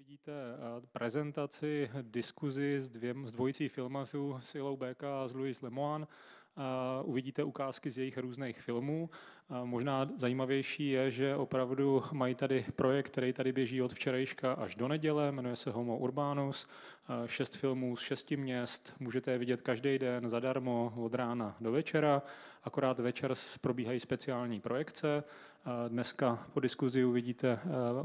Uvidíte prezentaci, diskuzi s dvojicí filmařů, s Ilou Bêka a s Louise Lemoine. Uvidíte ukázky z jejich různých filmů. Možná zajímavější je, že opravdu mají tady projekt, který tady běží od včerejška až do neděle, jmenuje se Homo Urbanus, 6 filmů z 6 měst, můžete je vidět každý den zadarmo od rána do večera, akorát večer probíhají speciální projekce. Dneska po diskuzi uvidíte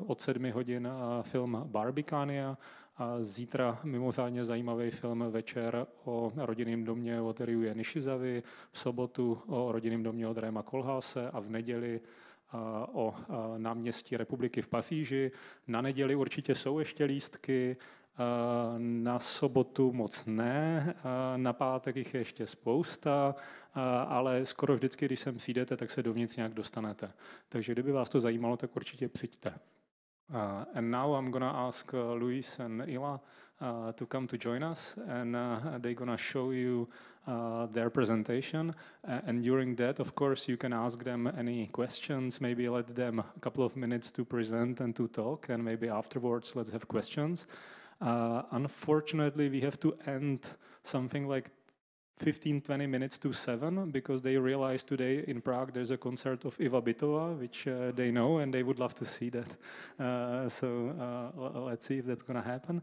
od 7 hodin film Barbicania a zítra mimořádně zajímavý film večer o rodinném domě od Ryuje Nishizavy, v sobotu o rodinném domě od Réma Koolhaase a v neděli o náměstí Republiky v Paříži. Na neděli určitě jsou ještě lístky, na sobotu moc ne, na pátek jich je ještě spousta, ale skoro vždycky, když sem přijdete, tak se dovnitř nějak dostanete. Takže kdyby vás to zajímalo, tak určitě přijďte. And now I'm gonna ask Louise and Ila to come to join us, and they're gonna show you their presentation. And during that, of course, you can ask them any questions. Maybe let them a couple of minutes to present and to talk, and maybe afterwards let's have questions. Unfortunately, we have to end something like 15-20 minutes to 7 because they realized today in Prague there's a concert of Ila Bêka, which they know and they would love to see that. So let's see if that's going to happen.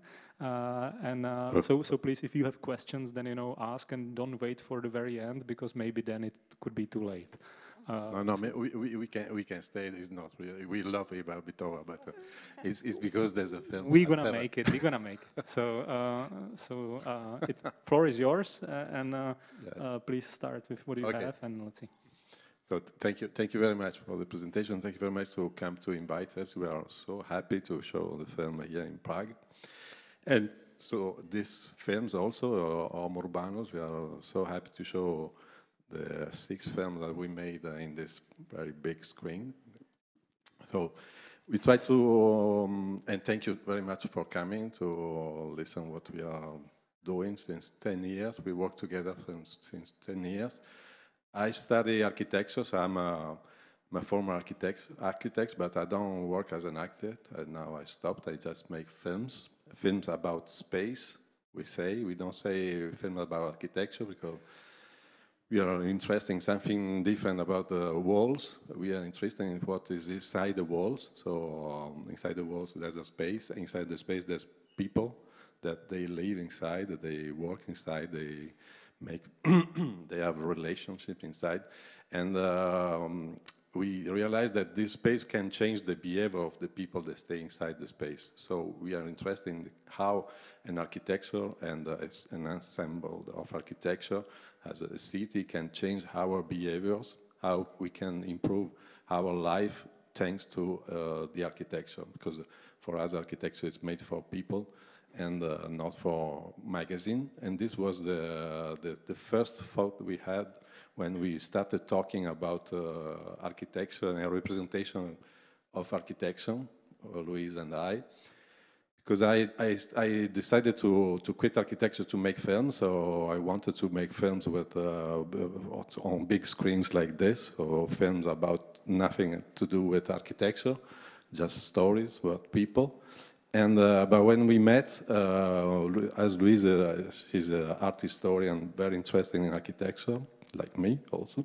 So please, if you have questions, then ask and don't wait for the very end because maybe then it could be too late. We can stay. It's not really. We love Ila Bêka, but it's because there's a film. We're gonna make it. We're gonna make it. So it's floor is yours, and please start with what you have, and let's see. So thank you very much for the presentation. Thank you very much to come to invite us. We are so happy to show the film here in Prague, and so these films also Homo Urbanus. We are so happy to show the 6 films that we made in this very big screen. So we try to, and thank you very much for coming to listen what we are doing since 10 years. We work together since 10 years. I study architecture, so I'm a former architect, but I don't work as an architect. And now I stopped. I just make films about space. We don't say film about architecture because we are interested in something different about the walls. We are interested in what is inside the walls. So inside the walls there's a space. Inside the space there's people that they live inside, that they work inside, they make, they have relationships inside. And we realize that this space can change the behavior of the people that stay inside the space. So we are interested in how an architecture and it's an ensemble of architecture as a city can change our behaviors, how we can improve our life thanks to the architecture. Because for us, architecture is made for people and not for magazine. And this was the first thought we had when we started talking about architecture and representation of architecture, Louise and I. Because I decided to quit architecture to make films, so I wanted to make films with on big screens like this, so films about nothing to do with architecture, just stories about people. And but when we met, as Louise, she's an art historian, very interested in architecture, like me also.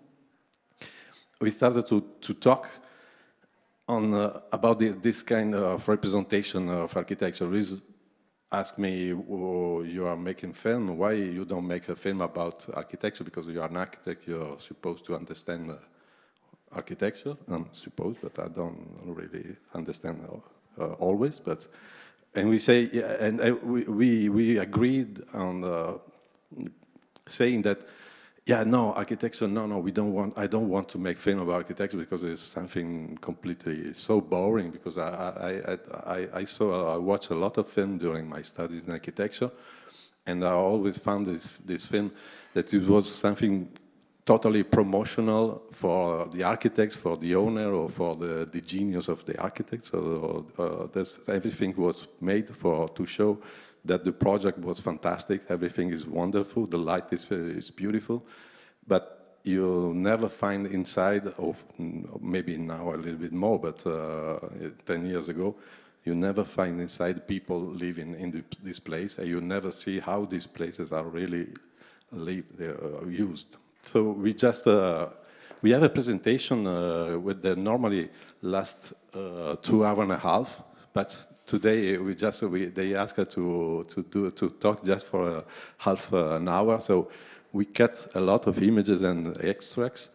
We started to talk on about this kind of representation of architecture. Louise asked me, you are making film, why you don't make a film about architecture? Because you are an architect, you're supposed to understand architecture. I'm supposed, but I don't really understand always. But and we say, yeah, and we agreed on saying that, yeah, no, architecture, no, we don't want, I don't want to make film about architecture because it's something completely so boring, because I watched a lot of film during my studies in architecture, and I always found this film that it was something totally promotional for the architects, for the owner, or for the genius of the architect. So everything was made to show that the project was fantastic, everything is wonderful, the light is beautiful, but you never find inside of, maybe now a little bit more, but 10 years ago, you never find inside people living in this place, and you never see how these places are really used. So we have a presentation with the normally last 2 hours and a half, but today they asked us to talk just for half an hour. So we cut a lot of images and extracts,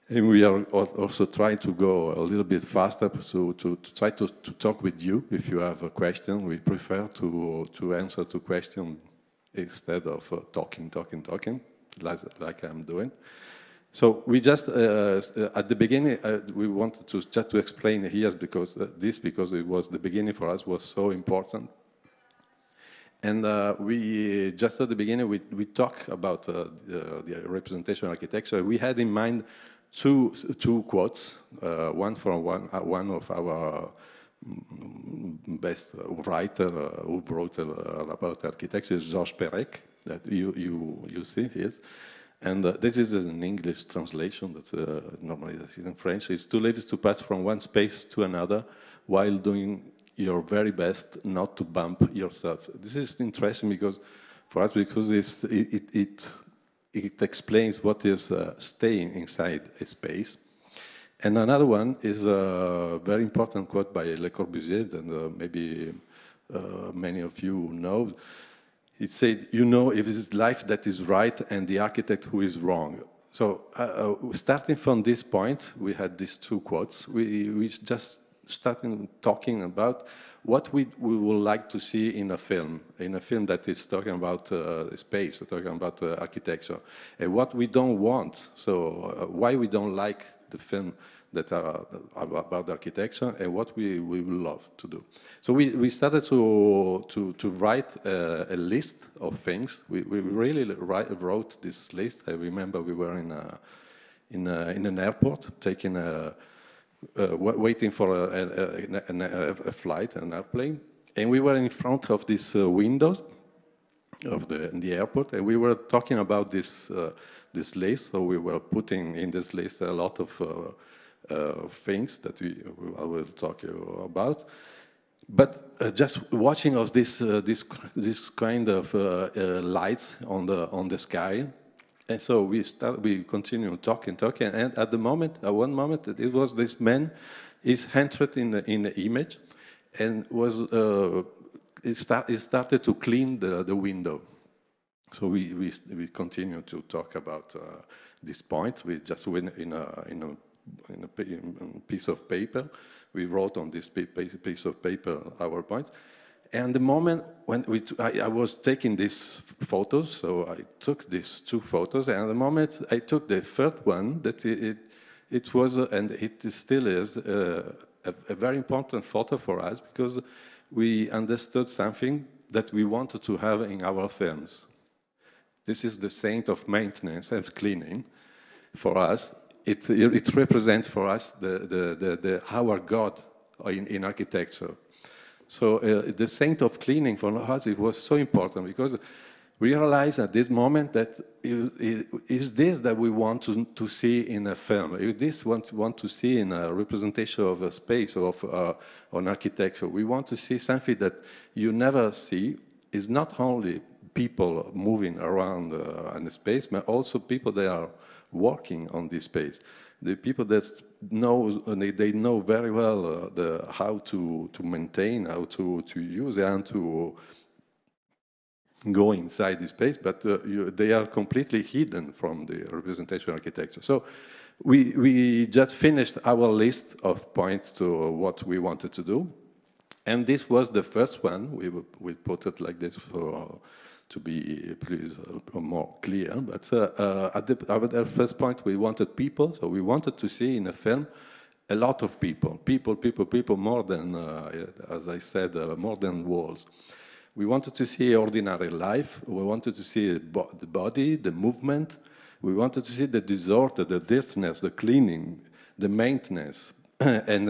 and we are also trying to go a little bit faster to try to talk with you. If you have a question, we prefer to answer to questions instead of talking, like I'm doing. So we just, at the beginning, we wanted to just to explain here because it was the beginning for us was so important. And we just at the beginning, we talk about the representation architecture. We had in mind two quotes, one from one of our best writer who wrote about architecture, Georges Perec, that you see here. And this is an English translation, but normally this is in French. It's to live is to pass from one space to another while doing your very best not to bump yourself. This is interesting because for us, because it explains what is staying inside a space. And another one is a very important quote by Le Corbusier, that maybe many of you know. It said, you know if it is life that is right and the architect who is wrong. So starting from this point, we had these two quotes. We just started talking about what we would like to see in a film that is talking about space, talking about architecture, and what we don't want. So why we don't like the film that are about architecture, and what we would love to do. So we started to write a list of things. We really wrote this list. I remember we were in an airport, waiting for a flight, an airplane, and we were in front of these windows in the airport, and we were talking about this list. So we were putting in this list a lot of things that I will talk about, but just watching us this kind of lights on the sky, and so we continue talking, and at one moment, it was this man is entered in the image, and he started to clean the window. So we continue to talk about this point. We just went in a piece of paper. We wrote on this piece of paper our points. And the moment when I was taking these photos, so I took these two photos, and the moment I took the third one, that it was, and it still is, a very important photo for us, because we understood something that we wanted to have in our films. This is the saint of maintenance and cleaning for us. It represents for us our God in architecture. So the saint of cleaning for us, it was so important, because we realized at this moment that is this that we want to see in a film. Is this want to see in a representation of a space or of on architecture. We want to see something that you never see. Is not only people moving around in the space, but also people that are working on this space. The people that they know very well how to maintain, how to use, and to go inside the space, but they are completely hidden from the representation architecture. So we just finished our list of points to what we wanted to do, and this was the first one. We put it like this to be more clear, but at our first point, we wanted people, so we wanted to see in a film a lot of people, more than, as I said, more than walls. We wanted to see ordinary life, we wanted to see the body, the movement, we wanted to see the disorder, the dirtiness, the cleaning, the maintenance, and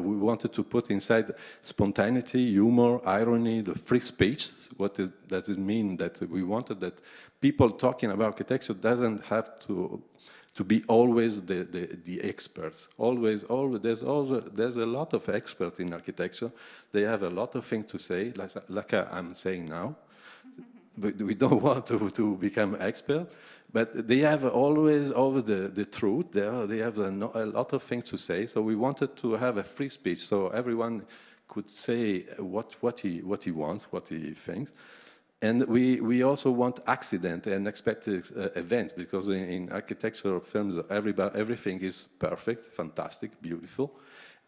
we wanted to put inside spontaneity, humor, irony, the free speech. What does it mean? That we wanted that people talking about architecture doesn't have to to be always the experts. Always, there's a lot of experts in architecture. They have a lot of things to say, like I'm saying now. We don't want to become expert, but they have always the truth. They have a lot of things to say. So we wanted to have a free speech, so everyone could say what he wants, what he thinks. And we also want accident and unexpected events, because in architectural films, everything is perfect, fantastic, beautiful.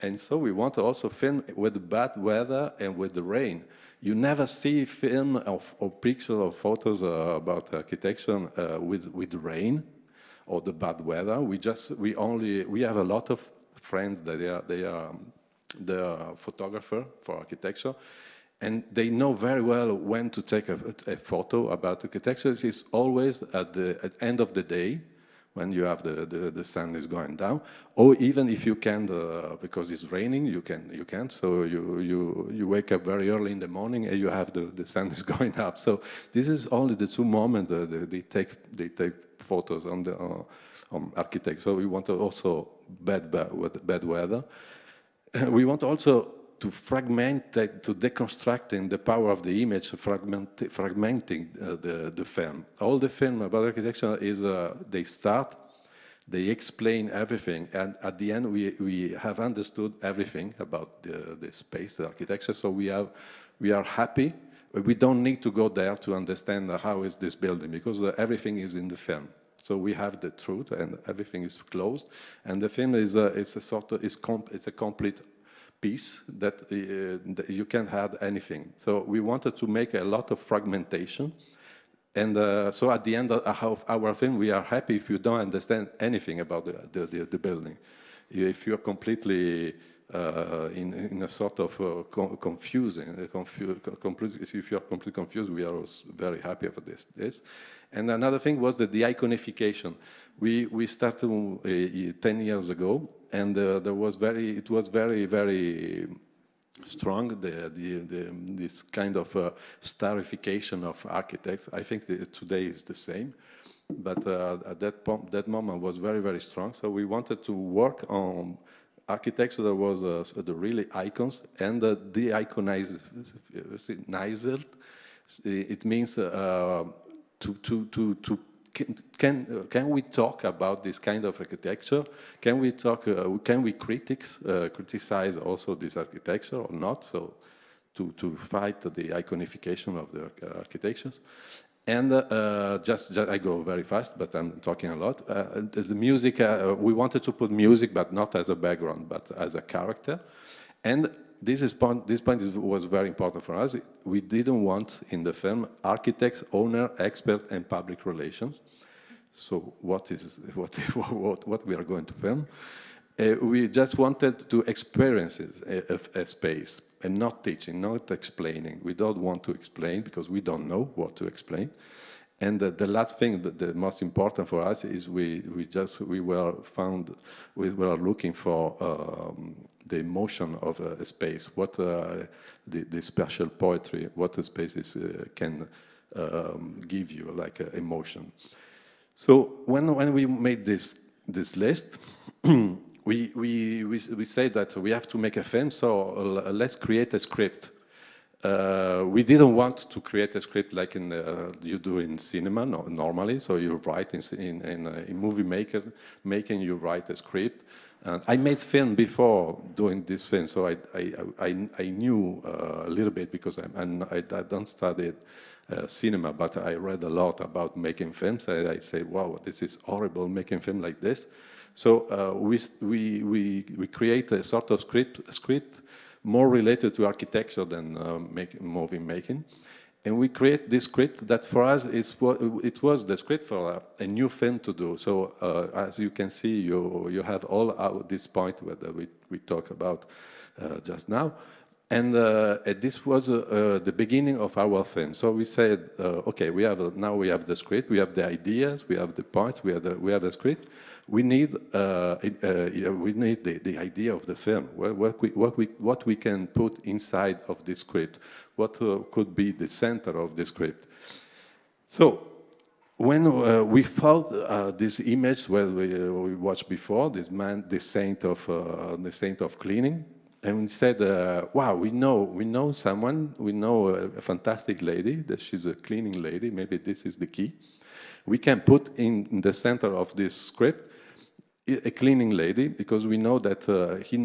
And so we want to also film with the bad weather and with the rain. You never see film or pictures or photos about architecture with rain or the bad weather. We have a lot of friends that they are photographer for architecture. And they know very well when to take a photo about architecture. It's always at the end of the day, when you have the sun is going down, or even if you can, because it's raining, you can't. So you wake up very early in the morning and you have the sun is going up. So this is only the two moments they take photos on architecture. So we want also bad weather. We want also to fragment, to deconstructing the power of the image, fragmenting the film. All the film about architecture is, they explain everything, and at the end we have understood everything about the space, the architecture, so we are happy. We don't need to go there to understand how is this building, because everything is in the film. So we have the truth, and everything is closed, and the film is a complete piece that you can't add anything. So we wanted to make a lot of fragmentation, and so at the end of our film, we are happy if you don't understand anything about the building. If you're completely in a sort of confusing, if you're completely confused, we are very happy for this. And another thing was the iconification. We started 10 years ago, and it was very, very strong, this kind of starification of architects. I think today is the same, but at that moment was very, very strong. So we wanted to work on architecture that was the really icons and de-iconized. It means can we talk about this kind of architecture? Can we talk? Can we criticize also this architecture or not? So to fight the iconification of the architectures. And just I go very fast, but I'm talking a lot. The music, we wanted to put music, but not as a background, but as a character. And this point was very important for us. We didn't want in the film architects, owner, expert, and public relations. So what we are going to film? We just wanted to experience a space and not teaching, not explaining. We don't want to explain because we don't know what to explain. And the last thing, the most important for us, is we were looking for the emotion of a space, what the special poetry, what the spaces can give you, like emotion. So when we made this list, we said that we have to make a film, so let's create a script. We didn't want to create a script like you do in cinema normally. So you write in movie making, you write a script. I made film before doing this film, so I knew a little bit because I don't study cinema, but I read a lot about making films. I say, wow, this is horrible making film like this. So we create a sort of script more related to architecture than movie making. And we create this script that for us it was the script for a new film to do. So as you can see, you have all this point that we talked about just now. And this was the beginning of our film. So we said, okay, now we have the script, we have the ideas, we have the points, we have the script. We need the idea of the film. What we can put inside of the script. What could be the center of the script. So when we felt this image where we watched before, this man, the saint of cleaning, and we said, "Wow, we know someone, we know a fantastic lady. That she's a cleaning lady. Maybe this is the key. We can put in the center of this script a cleaning lady, because we know that she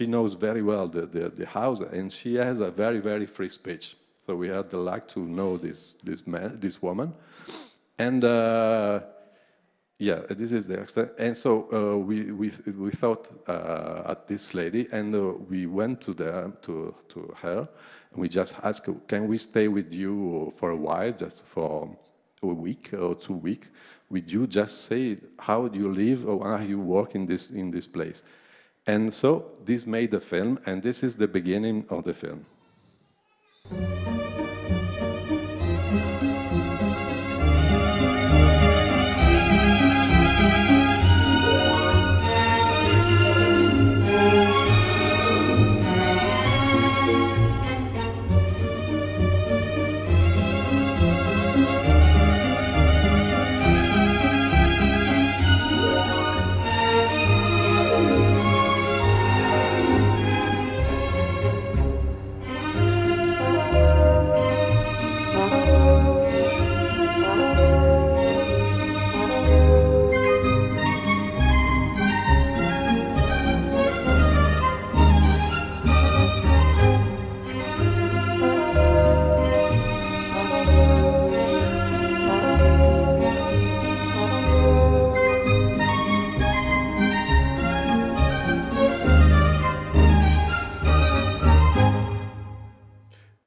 knows very well the house, and she has a very, very free speech. So we had the luck to know this woman, and yeah, this is the extent. And so we thought at this lady, and we went to her, and we just asked, "Can we stay with you for a while, just for a week or 2 weeks? Would you just say how do you live or how you work in this place?" And so this made the film, and this is the beginning of the film.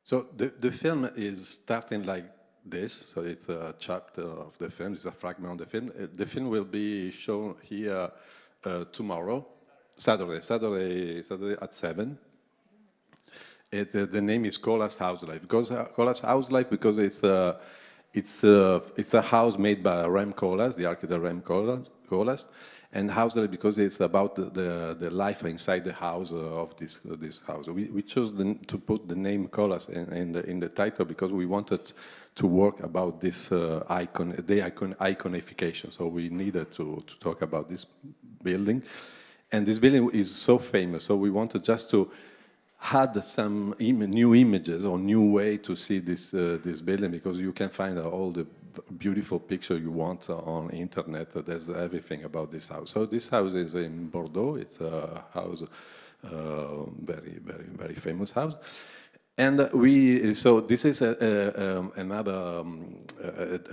So the film is starting like this. So it's a chapter of the film. It's a fragment of the film. The film will be shown here tomorrow, Saturday at 7. The name is Cola's House Life. Because Cola's House Life, because it's a house made by Rem Koolhaas, the architect Rem Koolhaas, and house life because it's about the life inside the house of this house. We chose to put the name Koolhaas in the title because we wanted to work about this iconification. So we needed to talk about this building, and this building is so famous. So we wanted just to add some new images or new way to see this building, because you can find all the beautiful picture you want on internet. There's everything about this house. So this house is in Bordeaux. It's a house, very, very, very famous house. And so this is another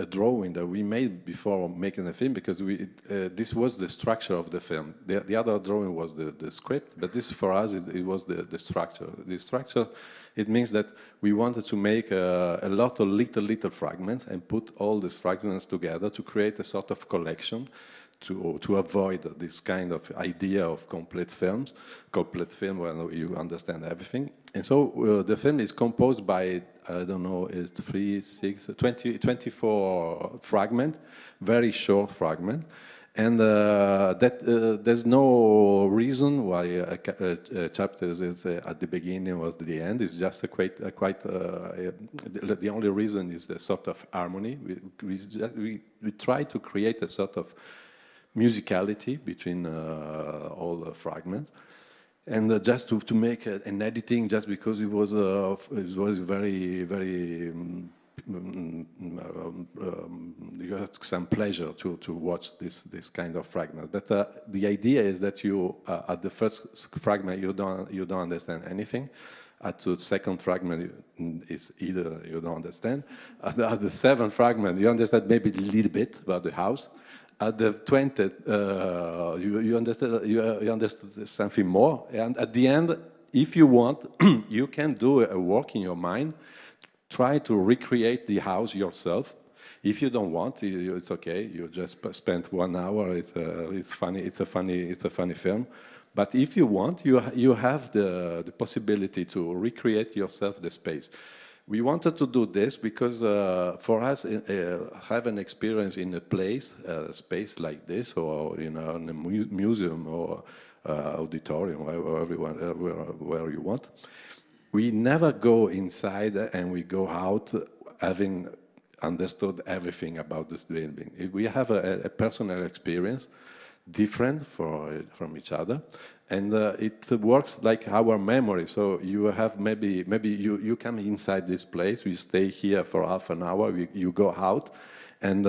drawing that we made before making the film, because this was the structure of the film. The other drawing was the script, but this for us it was the structure. The structure, it means that we wanted to make a lot of little fragments and put all these fragments together to create a sort of collection, to avoid this kind of idea of complete film where you understand everything. And so the film is composed by, I don't know, it's 24 fragments, very short fragment. And there's no reason why a chapter is at the beginning or at the end. It's just the only reason is the sort of harmony. We try to create a sort of musicality between all the fragments, and just to make an editing, just because it was very, very you had some pleasure to watch this kind of fragment. But the idea is that you at the first fragment you don't understand anything. At the second fragment, it's either you don't understand. At the seventh fragment, you understand maybe a little bit about the house. At the 20th, you understand something more. And at the end, if you want, you can do a work in your mind. Try to recreate the house yourself. If you don't want, it's okay. You just spend 1 hour. It's funny. It's a funny film. But if you want, you have the possibility to recreate yourself the space. We wanted to do this because for us, have an experience in a place, space like this, or in a museum or auditorium, where you want. We never go inside and we go out having understood everything about this building. We have a personal experience, different from each other, and it works like our memory. So you have maybe you come inside this place, you stay here for half an hour, you go out, and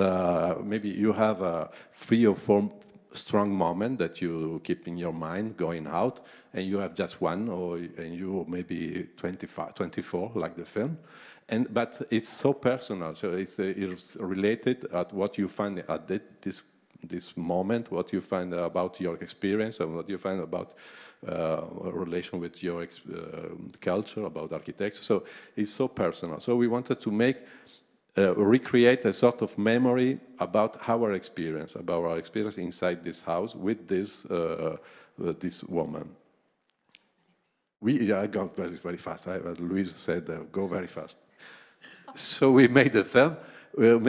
maybe you have 3 or 4 strong moments that you keep in your mind going out, and you have just one, and you maybe 25, 24, like the film. But it's so personal, so it's related at what you find at this moment, what you find about your experience, and what you find about relation with your culture, about architecture. So it's so personal. So we wanted to recreate a sort of memory about our experience inside this house with this woman. I got very, very fast. Louise said, go very fast. So we made the film. And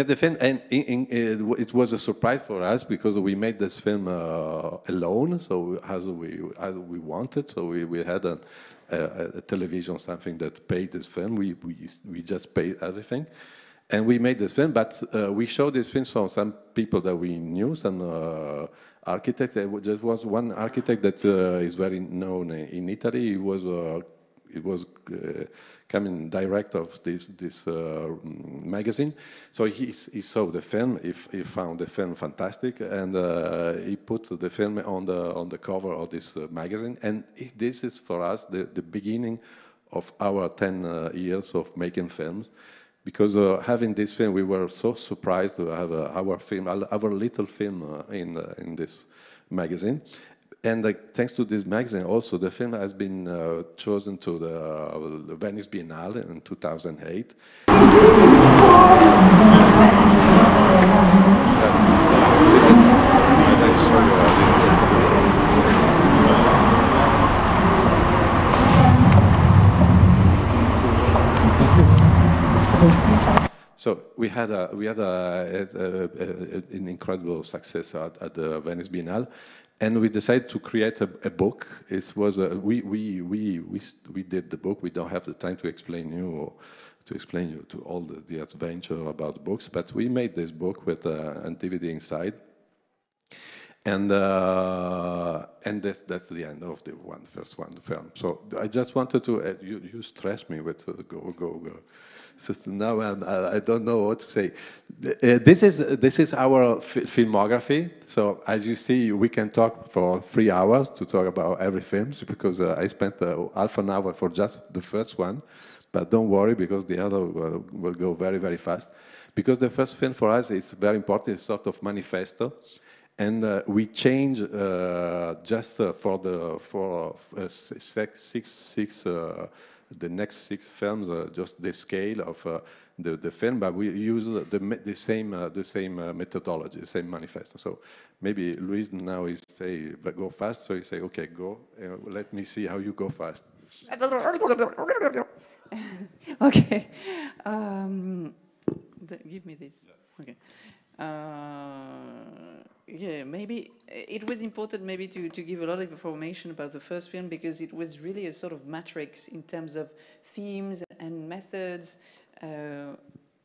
it was a surprise for us because we made this film alone, so as we wanted. So we had a television, something that paid this film. We just paid everything. And we made this film, but we showed this film to some people that we knew, some architects. There was one architect that is very known in Italy. He was coming director of this magazine. So he saw the film. He found the film fantastic, and he put the film on the cover of this magazine. And this is for us the beginning of our 10 years of making films. Because having this film, we were so surprised to have our little film in this magazine. And thanks to this magazine, also, the film has been chosen to the Venice Biennale in 2008. This is, I'd like to show you just a little. So we had an incredible success at the Venice Biennale, and we decided to create a book. It was we did the book. We don't have the time to explain you to all the adventure about books, but we made this book with a DVD inside, and that's the end of the first film. So I just wanted to you stress me with go. So now I don't know what to say. This is our filmography. So as you see, we can talk for 3 hours to talk about every film because I spent half an hour for just the first one. But don't worry because the other will go very, very fast. Because the first film for us is very important. It's sort of manifesto. And we change just for the next 6 films, just the scale of the film, but we use the same methodology, the same manifesto. So maybe Louise now is say go fast, so you say okay, go. Let me see how you go fast. Okay, give me this. Okay. Yeah, maybe it was important maybe to give a lot of information about the first film because it was really a sort of matrix in terms of themes and methods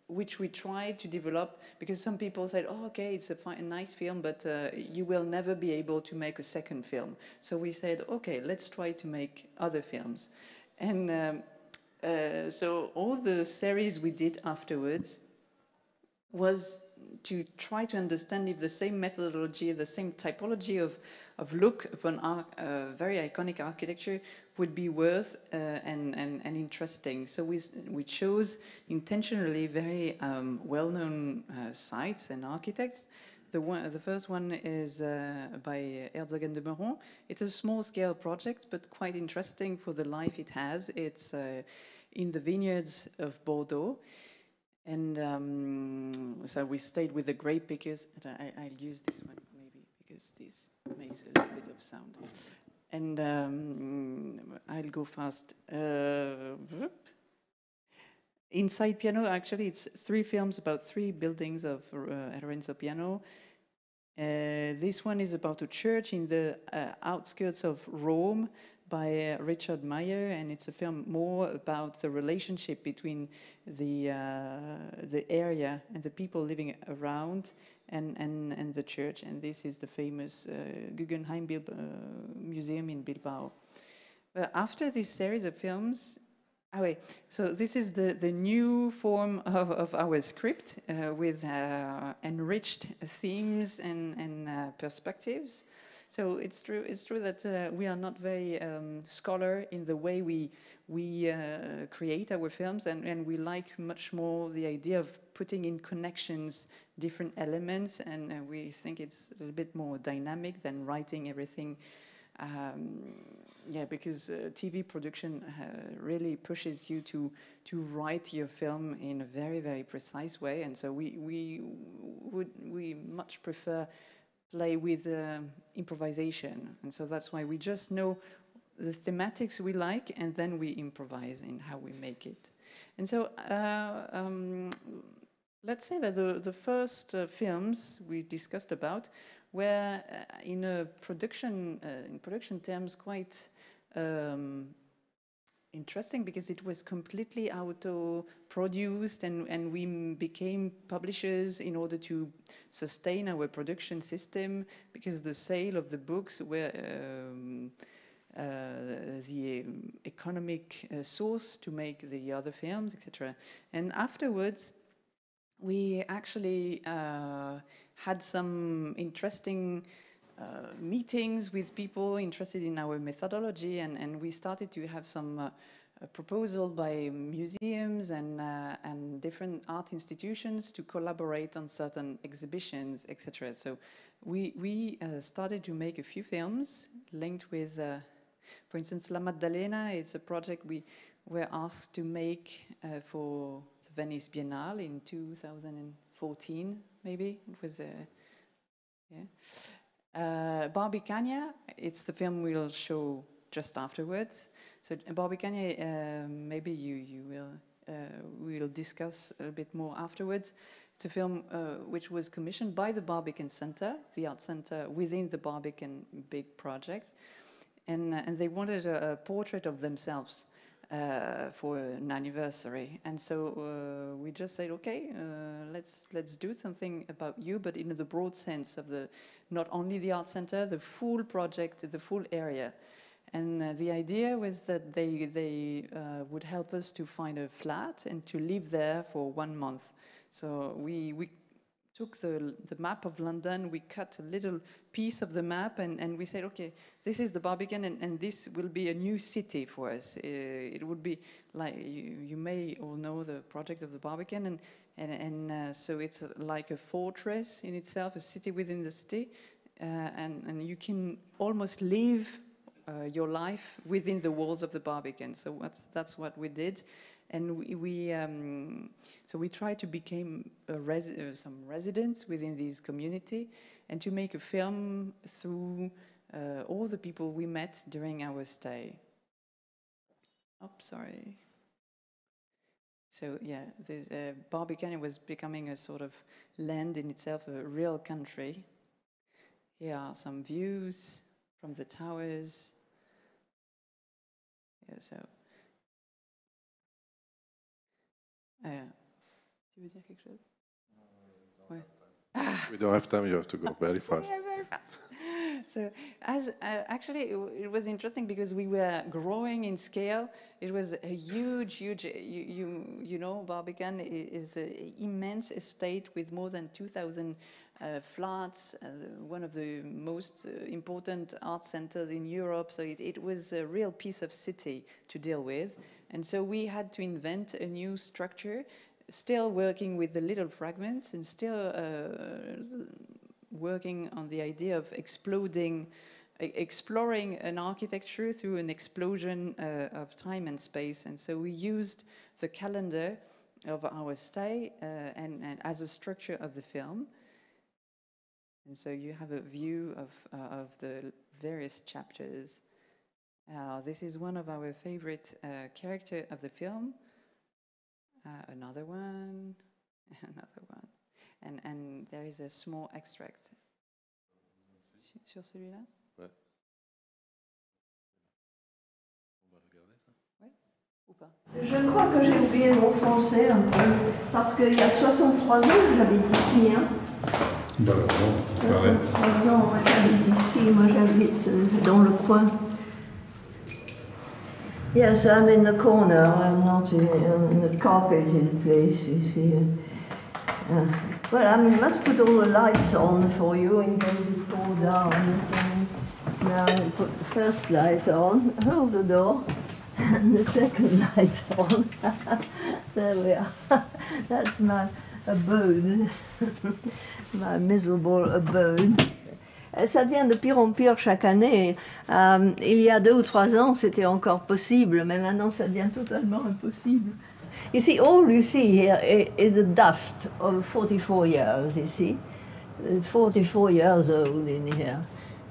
which we tried to develop because some people said, oh, okay, it's a nice film, but you will never be able to make a second film. So we said, okay, let's try to make other films. And so all the series we did afterwards was to try to understand if the same methodology, the same typology of look upon very iconic architecture would be worth and interesting. So we chose intentionally very well-known sites and architects. The first one is by Herzog and de Meuron. It's a small-scale project, but quite interesting for the life it has. It's in the vineyards of Bordeaux. And so we stayed with the grape pickers. I'll use this one maybe because this makes a little bit of sound. And I'll go fast. Inside Piano, actually, it's 3 films about 3 buildings of Lorenzo Piano. This one is about a church in the outskirts of Rome, by Richard Meyer, and it's a film more about the relationship between the area and the people living around and the church. And this is the famous Guggenheim Museum in Bilbao. After this series of films, so this is the new form of our script with enriched themes and perspectives. So it's true that we are not very scholar in the way we create our films, and we like much more the idea of putting in connections, different elements, and we think it's a little bit more dynamic than writing everything. Because TV production really pushes you to write your film in a very, very precise way, and so we much prefer play with improvisation, and so that's why we just know the thematics we like, and then we improvise in how we make it. And so let's say that the first films we discussed about were in production terms quite interesting, because it was completely auto-produced, and we became publishers in order to sustain our production system, because the sale of the books were the economic source to make the other films, etc. And afterwards, we actually had some interesting meetings with people interested in our methodology, and we started to have some proposal by museums and different art institutions to collaborate on certain exhibitions, etc. So we started to make a few films linked with, for instance, La Maddalena. It's a project we were asked to make for the Venice Biennale in 2014, maybe. It was Barbicania, it's the film we'll show just afterwards. So Barbicania, maybe you will discuss a bit more afterwards. It's a film which was commissioned by the Barbican Center, the art center within the Barbican big project, and they wanted a portrait of themselves for an anniversary, and so we just said, okay, let's do something about you, but in the broad sense of not only the art center, the full project, the full area. And the idea was that they would help us to find a flat and to live there for 1 month. So we took the map of London, we cut a little piece of the map, and we said, okay, this is the Barbican, and this will be a new city for us. It would be like, you may all know the project of the Barbican, and so it's like a fortress in itself, a city within the city, and you can almost live your life within the walls of the Barbican. So that's what we did. And we tried to become some residents within this community, and to make a film through all the people we met during our stay. Oh, sorry. So yeah, Barbican was becoming a sort of land in itself, a real country. Here are some views from the towers. Yeah, so. Tu veux dire quelque chose? Ouais. We don't have time, you have to go very fast. Yeah, very fast. So, actually, it was interesting because we were growing in scale. It was a huge, you know, Barbican is an immense estate with more than 2,000 flats, one of the most important art centers in Europe. So it was a real piece of city to deal with. And so we had to invent a new structure, still working with the little fragments and still working on the idea of exploring an architecture through an explosion of time and space. And so we used the calendar of our stay and as a structure of the film. And so you have a view of the various chapters. This is one of our favorite characters of the film. Another one, another one. And there is a small extract. Sur celui-là? Ouais. pas? Je crois que j'ai oublié mon français un peu, parce qu'il y a 63 ans que j'habite ici. Hein. D'accord. 63 ans, moi j'habite ici, moi j'habite dans le coin. Yes, I'm in the corner, I'm not in the carpeted place, you see. Well, I mean, must put all the lights on for you in case you fall down. Now we put the first light on, hold the door, and the second light on. There we are. That's my abode, my miserable abode. Ça devient de pire en pire chaque année. Il y a 2 ou 3 ans, c'était encore possible, mais maintenant, ça devient totalement impossible. You see, all you see here is the dust of 44 years, you see. 44 years old in here.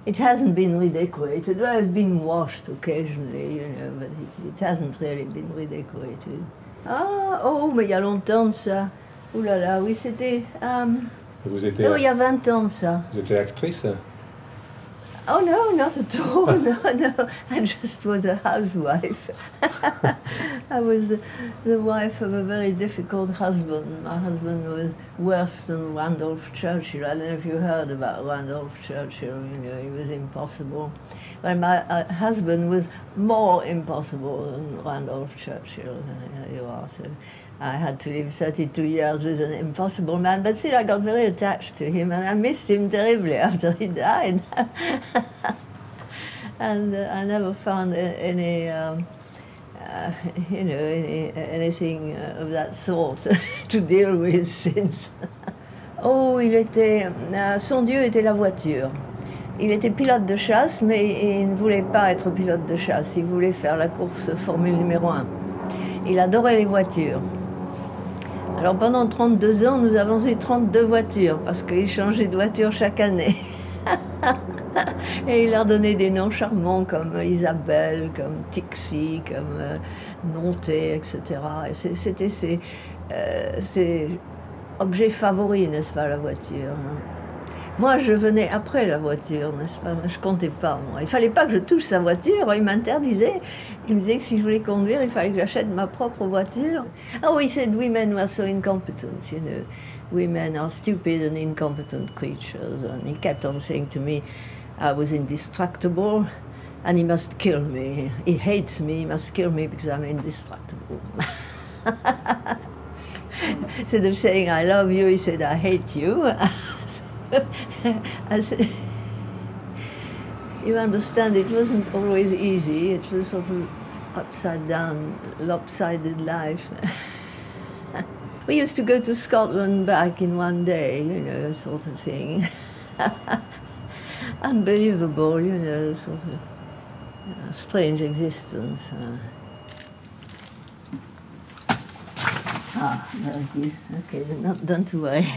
It hasn't been redecorated. Well, it's been washed occasionally, you know, but it hasn't really been redecorated. Ah, oh, mais il y a longtemps de ça. Ouh là là, oui, c'était... Vous étiez... Oh, il y a 20 ans de ça. Vous étiez actrice? Oh no, not at all. No. I just was a housewife. I was the wife of a very difficult husband. My husband was worse than Randolph Churchill. I don't know if you heard about Randolph Churchill. You know, he was impossible. Well, my husband was more impossible than Randolph Churchill. You are so. I had to live 32 years with an impossible man, but still I got very attached to him, and I missed him terribly after he died. And I never found any, you know, anything of that sort to deal with since. Oh, il était, son dieu était la voiture. Il était pilote de chasse, mais il ne voulait pas être pilote de chasse. Il voulait faire la course Formule numéro 1. Il adorait les voitures. Alors pendant 32 ans, nous avons eu 32 voitures, parce qu'il changeait de voiture chaque année. Et il leur donnait des noms charmants comme Isabelle, comme Tixi, comme Monté, etc. Et c'était ses objets favoris, n'est-ce pas, la voiture. Moi, je venais après la voiture, n'est-ce pas? Je comptais pas, moi. Il fallait pas que je touche sa voiture, il m'interdisait. Il me disait que si je voulais conduire, il fallait que j'achète ma propre voiture. Oh, he said women were so incompetent, you know. Women are stupid and incompetent creatures. And he kept on saying to me, I was indestructible and he must kill me. He hates me, he must kill me because I'm indestructible. Instead of saying, I love you, he said, I hate you. I said, you understand, it wasn't always easy. It was sort of upside down, lopsided life. We used to go to Scotland back in one day, you know, sort of thing. Unbelievable, you know, sort of strange existence. Ah, there it is. Okay, don't worry.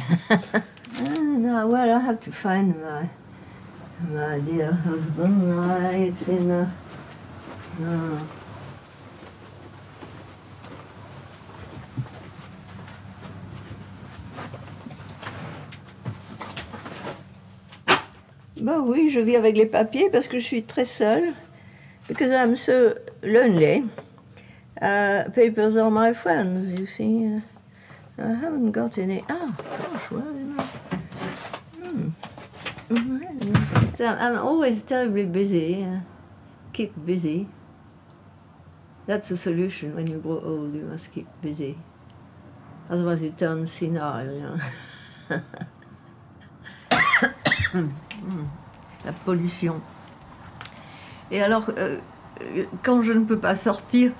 No, well, I have to find my dear husband. It's in a... Bah oui, je vis avec les papiers parce que je suis très seule. Because I'm so lonely. Papers are my friends, you see. I haven't got any... Ah, gosh, where am I? So I'm always terribly busy. Keep busy. That's the solution when you grow old. You must keep busy. Otherwise you turn senile, you know. La pollution. Et alors, quand je ne peux pas sortir,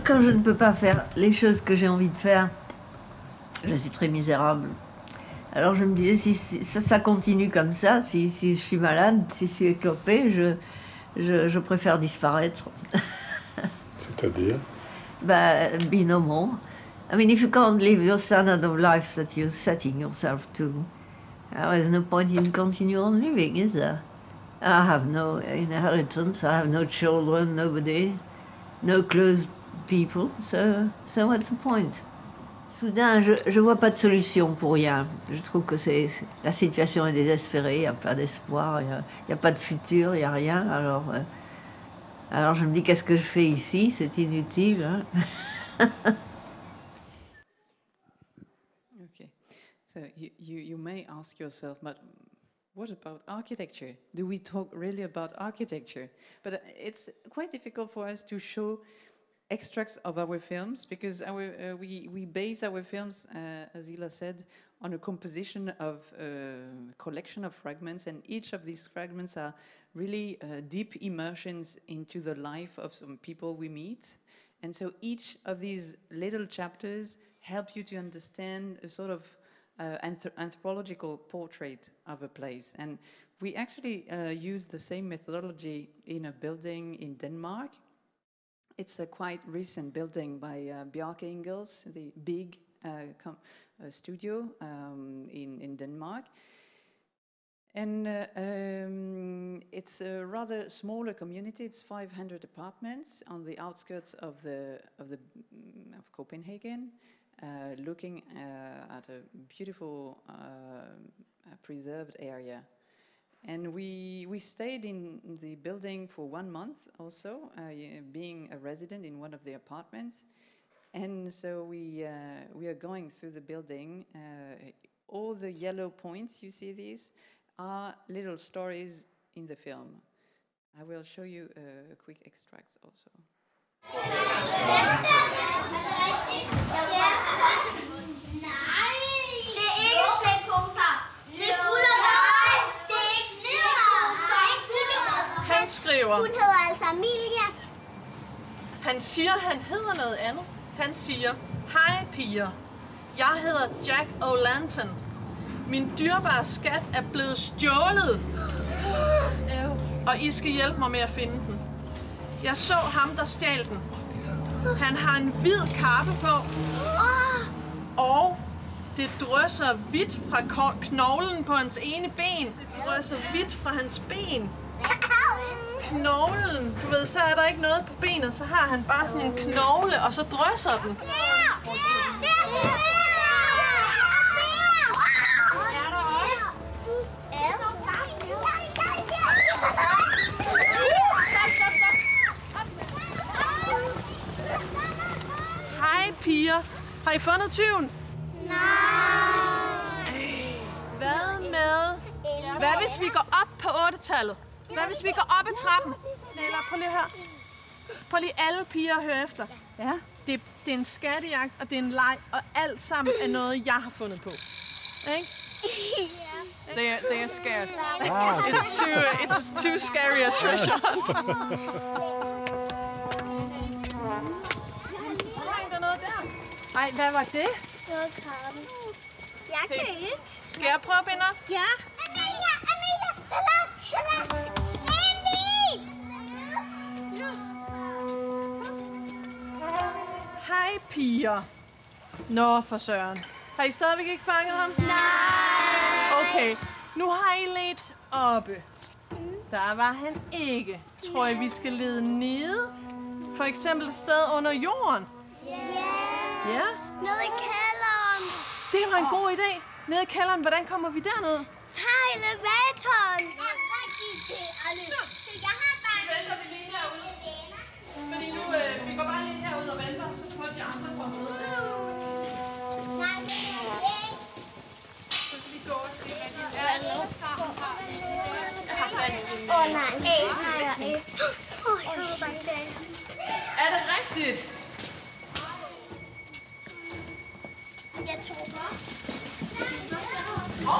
quand je ne peux pas faire les choses que j'ai envie de faire, je suis très misérable. Alors je me disais, si ça continue comme ça, si je suis malade, si je suis éclopée, je préfère disparaître. C'est-à-dire? Be no more. I mean, if you can't live your standard of life that you're setting yourself to, there's no point in continue on living, is there? I have no inheritance, I have no children, nobody, no close people, so what's the point? Soudain, je vois pas de solution pour rien. Je trouve que la situation est désespérée, il n'y a pas d'espoir, il n'y a pas de futur, il n'y a rien. Alors, Alors je me dis, qu'est-ce que je fais ici? C'est inutile. Hein? Okay, so you may ask yourself, but what about architecture? Do we talk really about architecture? But it's quite difficult for us to show extracts of our films because we base our films, as Ila said, on a composition of a collection of fragments, and each of these fragments are really deep immersions into the life of some people we meet. And so each of these little chapters help you to understand a sort of anthropological portrait of a place. And we actually use the same methodology in a building in Denmark. It's a quite recent building by Bjarke Ingels, the big studio in Denmark. And it's a rather smaller community. It's 500 apartments on the outskirts of Copenhagen, looking at a beautiful preserved area. And we stayed in the building for 1 month also, being a resident in one of the apartments. And so we are going through the building. All the yellow points, you see these, are little stories in the film. I will show you a quick extracts also. Han skriver. Hun hedder altså Emilia. Han siger, han hedder noget andet. Han siger, hej piger. Jeg hedder Jack O'Lantern. Min dyrebare skat er blevet stjålet. Og I skal hjælpe mig med at finde den. Jeg så ham, der stjal den. Han har en hvid kappe på. Og det drysser hvidt fra knoglen på hans ene ben. Det drysser hvidt fra hans ben. Knoglen, du ved, så er der ikke noget på benet, så har han bare sådan en knogle, og så drysser den. Hej piger, har I fundet tyven? Nej. Hvad hvis vi går op på 8-tallet? Hvad hvis vi går op ad trappen? Eller prøv lige at høre. Prøv lige alle piger at høre efter. Ja. Det er en skattejagt, og det er en leg, og alt sammen er noget, jeg har fundet på. Ikke? They are scared. It's too scary a treasure hunt. Der er noget der. Ej, hvad var det? Det var krabben. Jeg kan ikke. Skal jeg prøve at binde op? Ja. Amelia, så langt. Hej piger. Nå for søren. Har I stadigvæk ikke fanget ham? Nej. Okay, nu har I ledt oppe. Der var han ikke. Tror I, vi skal lede nede? For eksempel et sted under jorden? Ja? Nede i kælderen. Det var en god idé. Nede i kælderen, hvordan kommer vi derned? Tag elevatoren. Jeg er rigtig til at løbe. Jeg har bare... Nu venter vi lige herude. Fordi nu, vi går bare lige herud og venter, så tror de andre kommer ned. Nej, det er ikke. Så skal vi gå og se, hvad de er alle sammen har. Jeg har fat i det. Nej, det har jeg ikke. Jeg håber ikke det. Er det rigtigt? Jeg tror godt.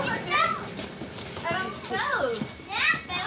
Hvad er det? Er der en sæd? Ja, hvad?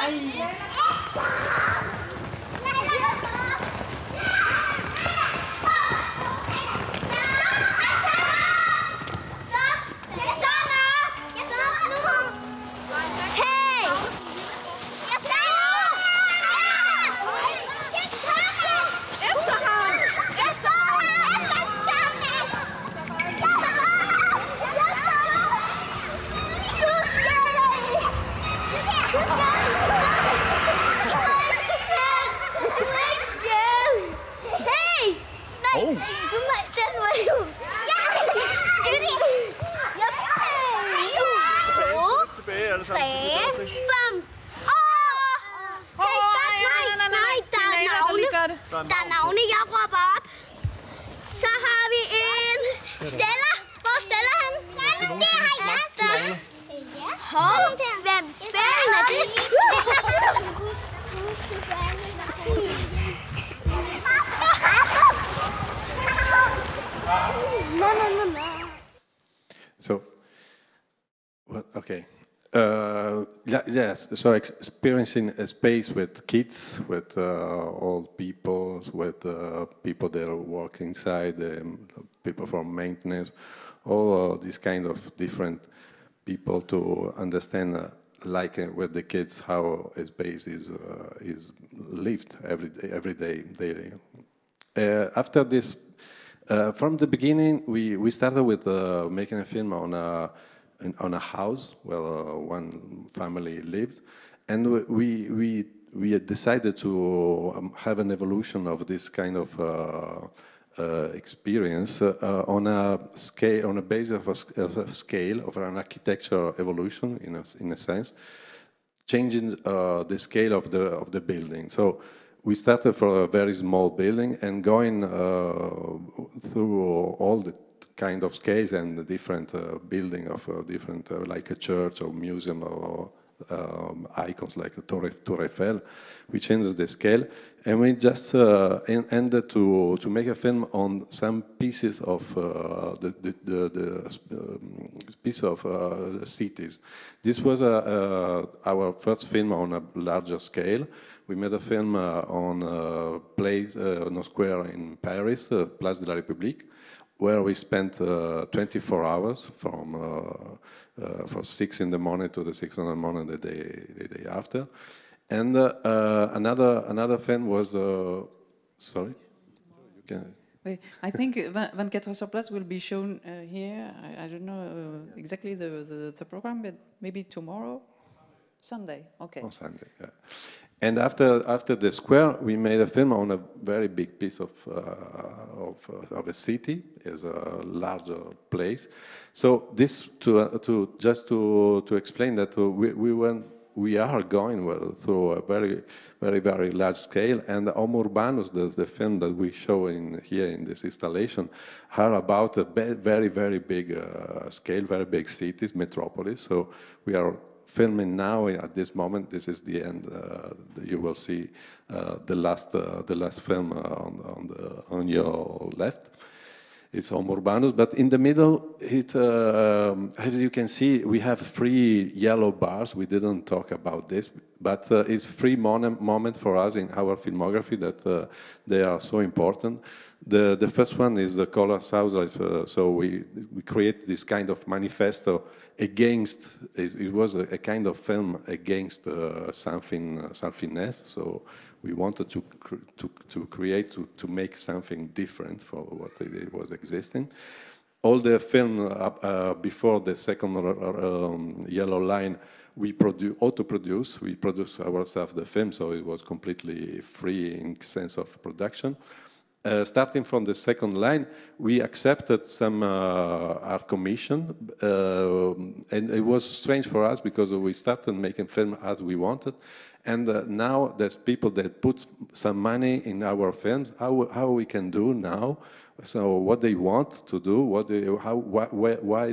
So, well, okay. Yes, so experiencing a space with kids, with old people, with people that work inside, people from maintenance, all these kind of different people to understand, like with the kids, how a space is lived every day, daily. After this, from the beginning, we started with making a film on a house where one family lived, and we had decided to have an evolution of this kind of experience on a scale, on a basis of a scale of an architectural evolution, in a sense, changing the scale of the building. So we started from a very small building and going through all the kind of scales and the different building of different, like a church or museum or icons like a Tour Eiffel. We changed the scale, and we just ended to make a film on some pieces of cities. This was our first film on a larger scale. We made a film on a place, on a square in Paris, Place de la République, where we spent 24 hours from 6 in the morning to the 6 in the morning the day after. And another film was, sorry? You can. I think 24 sur place will be shown here. I don't know exactly the program, but maybe tomorrow? Sunday, okay. On Sunday, yeah. And after the square, we made a film on a very big piece of a city, is a larger place. So this to explain that we are going through a very large scale, and Homo Urbanus, the film that we show here in this installation, are about a very big scale, very big cities, metropolis. So we are filming now at this moment. This is the end. You will see the last film on your left. It's Homo Urbanus, but in the middle, as you can see, we have 3 yellow bars. We didn't talk about this, but it's 3 moment for us in our filmography that they are so important. The first one is the color south life. So we create this kind of manifesto against. It was a kind of film against somethingness. So we wanted to create to make something different for what it was existing. All the film before the second yellow line, we auto-produce. We produce ourselves the film, so it was completely free in sense of production. Starting from the second line, we accepted some art commission, and it was strange for us because we started making film as we wanted, and now there's people that put some money in our films. How we can do now? So what they want to do, why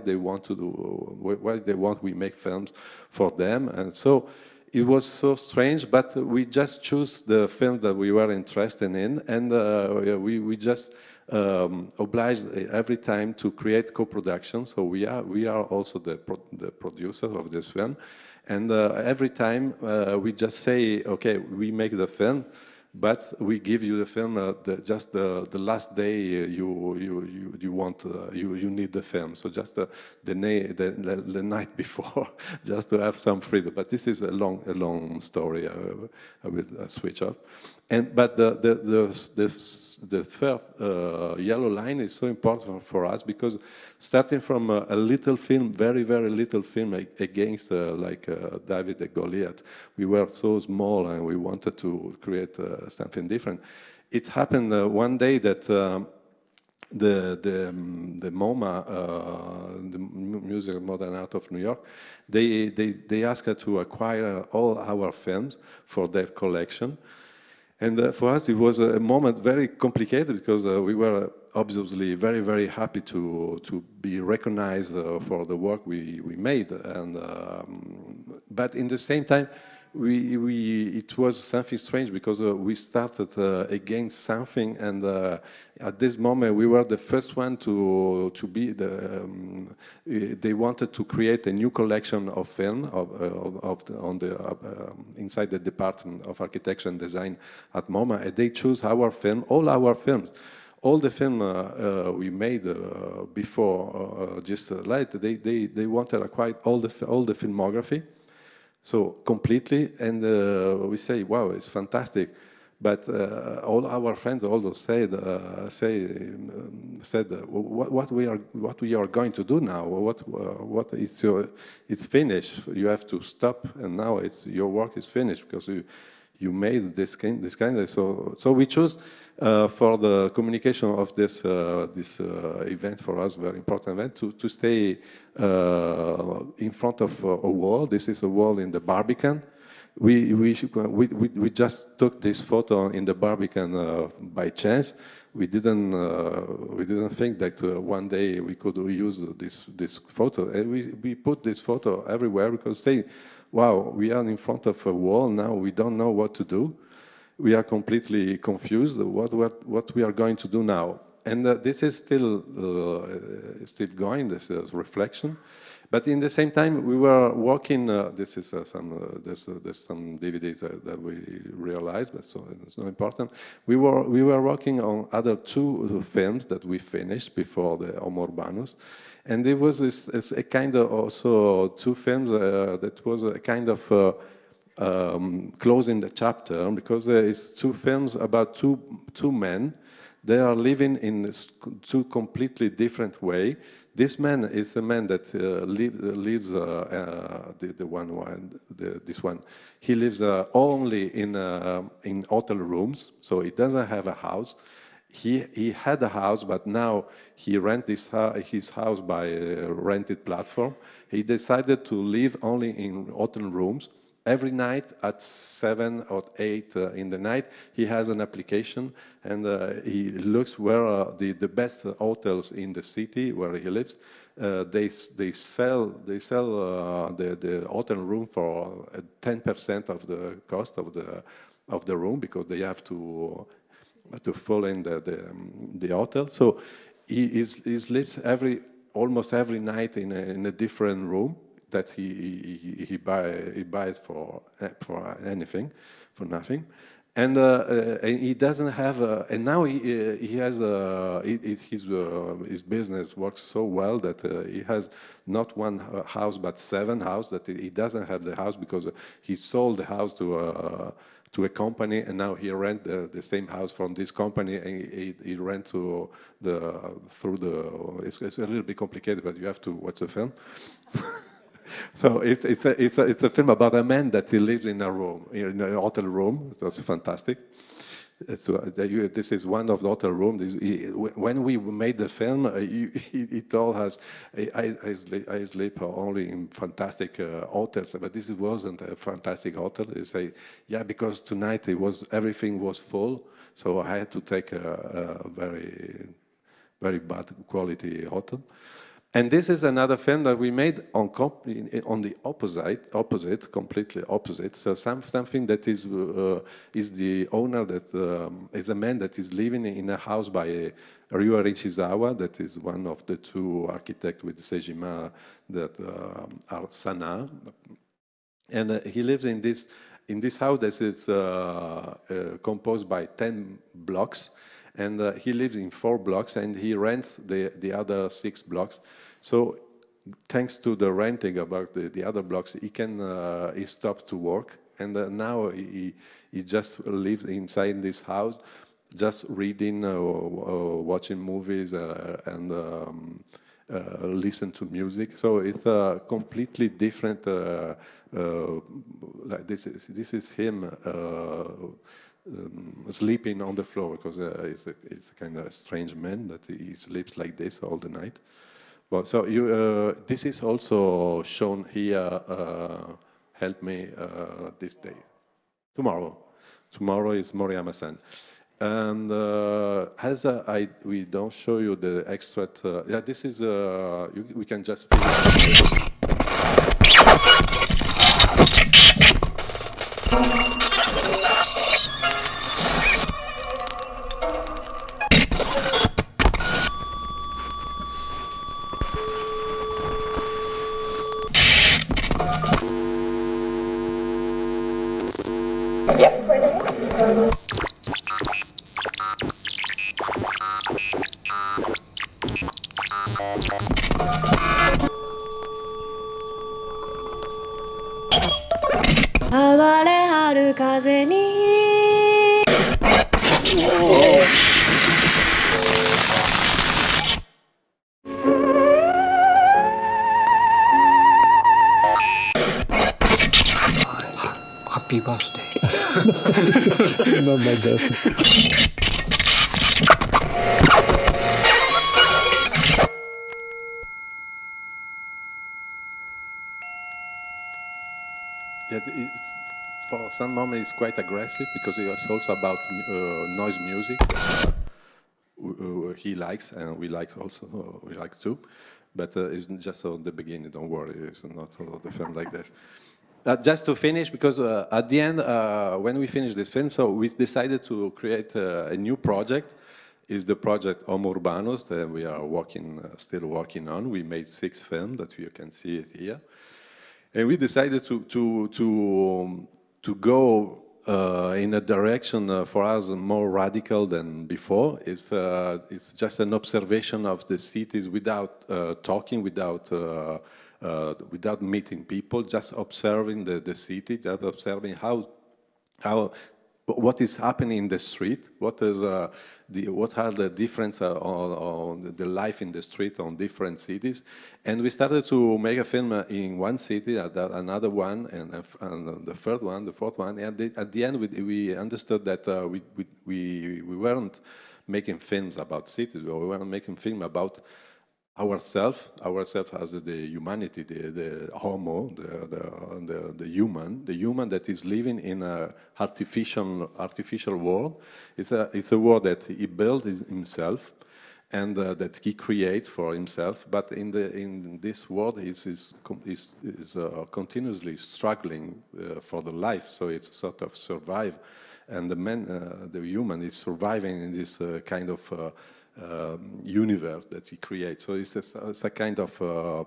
they want to do, why they want we make films for them, and so. It was so strange, but we just choose the film that we were interested in, and we just obliged every time to create co-production. So we are also the producers of this film, and every time we just say, okay, we make the film, but we give you the film just the last day you want you need the film. So just the night before, just to have some freedom. But this is a long story. I will switch off. But the third yellow line is so important for us because starting from a little film, very little film against like David and Goliath, we were so small and we wanted to create something different. It happened one day that the MoMA, the Museum of Modern Art of New York, they asked us to acquire all our films for their collection. And for us, it was a moment very complicated because we were obviously very happy to be recognized for the work we made. And but in the same time, it was something strange because we started against something, and at this moment we were the first one to be the. They wanted to create a new collection of film inside the Department of Architecture and Design at MoMA, and they chose our film, all our films. All the film we made before just light, they wanted to acquire all the filmography. So completely, and we say, wow, it's fantastic. But all our friends also said, what we are going to do now? What is it's finished. You have to stop, and now your work is finished because you made this kind of. So we chose for the communication of this event, for us very important event, to stay in front of a wall. This is a wall in the Barbican. We just took this photo in the Barbican by chance. We didn't think that one day we could use this photo, and we put this photo everywhere because wow, we are in front of a wall now. We don't know what to do. We are completely confused. What we are going to do now? And this is still going. This is reflection. But in the same time, we were working. This is there's some DVDs that we realized, but so it's not important. We were working on other two films that we finished before the Homo Urbanus, and it was a kind of also two films that was a kind of closing the chapter, because it's two films about two men. They are living in two completely different way. This man is a man that lives this one. He lives only in hotel rooms, so he doesn't have a house. He had a house, but now he rents his house by a rented platform. He decided to live only in hotel rooms. Every night at 7 or 8 in the night, he has an application, and he looks where the best hotels in the city where he lives. They sell the hotel room for 10% of the cost of the room, because they have to fill in the hotel. So he lives almost every night in a different room that he buys for anything, for nothing, and he doesn't have. And now he has his business works so well that he has not one house but 7 houses. That he doesn't have the house because he sold the house to a company, and now he rent the same house from this company, and he rent through the. It's a little bit complicated, but you have to watch the film. So it's a film about a man that he lives in a room, in a hotel room. That's fantastic. So this is one of the hotel rooms. When we made the film, he told us, I sleep only in fantastic hotels, but this wasn't a fantastic hotel. He say, yeah, because tonight everything was full, so I had to take a very, very bad quality hotel. And this is another film that we made on the opposite, completely opposite. So something that is the owner that is a man that is living in a house by Ryuhei Shizawa, that is one of the 2 architects with Sejima that are Sana, and he lives in this house that is composed by 10 blocks. And he lives in 4 blocks, and he rents the other 6 blocks. So, thanks to the renting about the other blocks, he stopped to work, and now he just lives inside this house, just reading, watching movies, and listen to music. So it's a completely different. Like this is him. Sleeping on the floor, because it's a kind of a strange man that he sleeps like this all the night. But so this is also shown here. Help me this day. Tomorrow is Moriyama-san, and as we don't show you the extract. Yeah, this is we can just. Happy birthday. Not my birthday. For some moment it's quite aggressive because it's also about noise music. He likes and we like also, we like too. But it's just on the beginning, don't worry, it's not all the film like this. Just to finish, because at the end, when we finished this film, so we decided to create a new project. Is the project Homo Urbanus that we are still working on. We made 6 films that you can see it here. And we decided to go in a direction for us more radical than before. It's just an observation of the cities without talking, without meeting people, just observing the city, just observing what is happening in the street, what are the difference on the life in the street on different cities. And we started to make a film in one city, another one, and the third one, the fourth one. And at the end, we understood that we weren't making films about cities, we were making film about ourselves as the humanity, the Homo, the human that is living in an artificial world. It's a world that he built himself and that he creates for himself. But in this world, he's continuously struggling for the life. So it's sort of survive, and the human is surviving in this kind of universe that he creates. So it's a kind of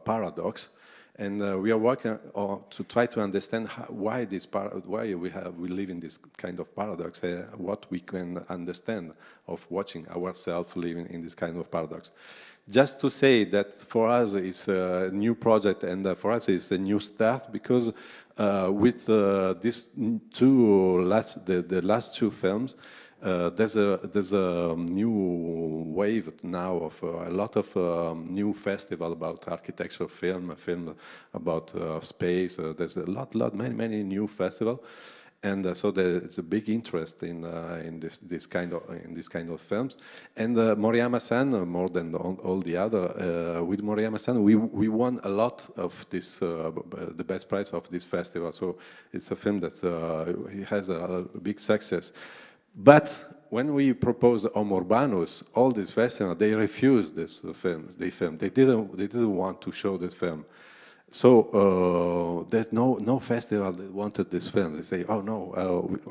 paradox, and we are working to try to understand why we live in this kind of paradox, what we can understand of watching ourselves living in this kind of paradox. Just to say that for us it's a new project, and for us it's a new start, because with these the last 2 films, there's a new wave now of a lot of new festival about architecture, film about space. There's many new festival, and so it's a big interest in this kind of films. And Moriyama-san, more than all the other, with Moriyama-san, we won a lot of this the best prize of this festival. So it's a film that he has a big success. But when we proposed Homo Urbanus, all these festivals, they refused this film. They didn't want to show this film. So there's no festival that wanted this film. They say, oh no,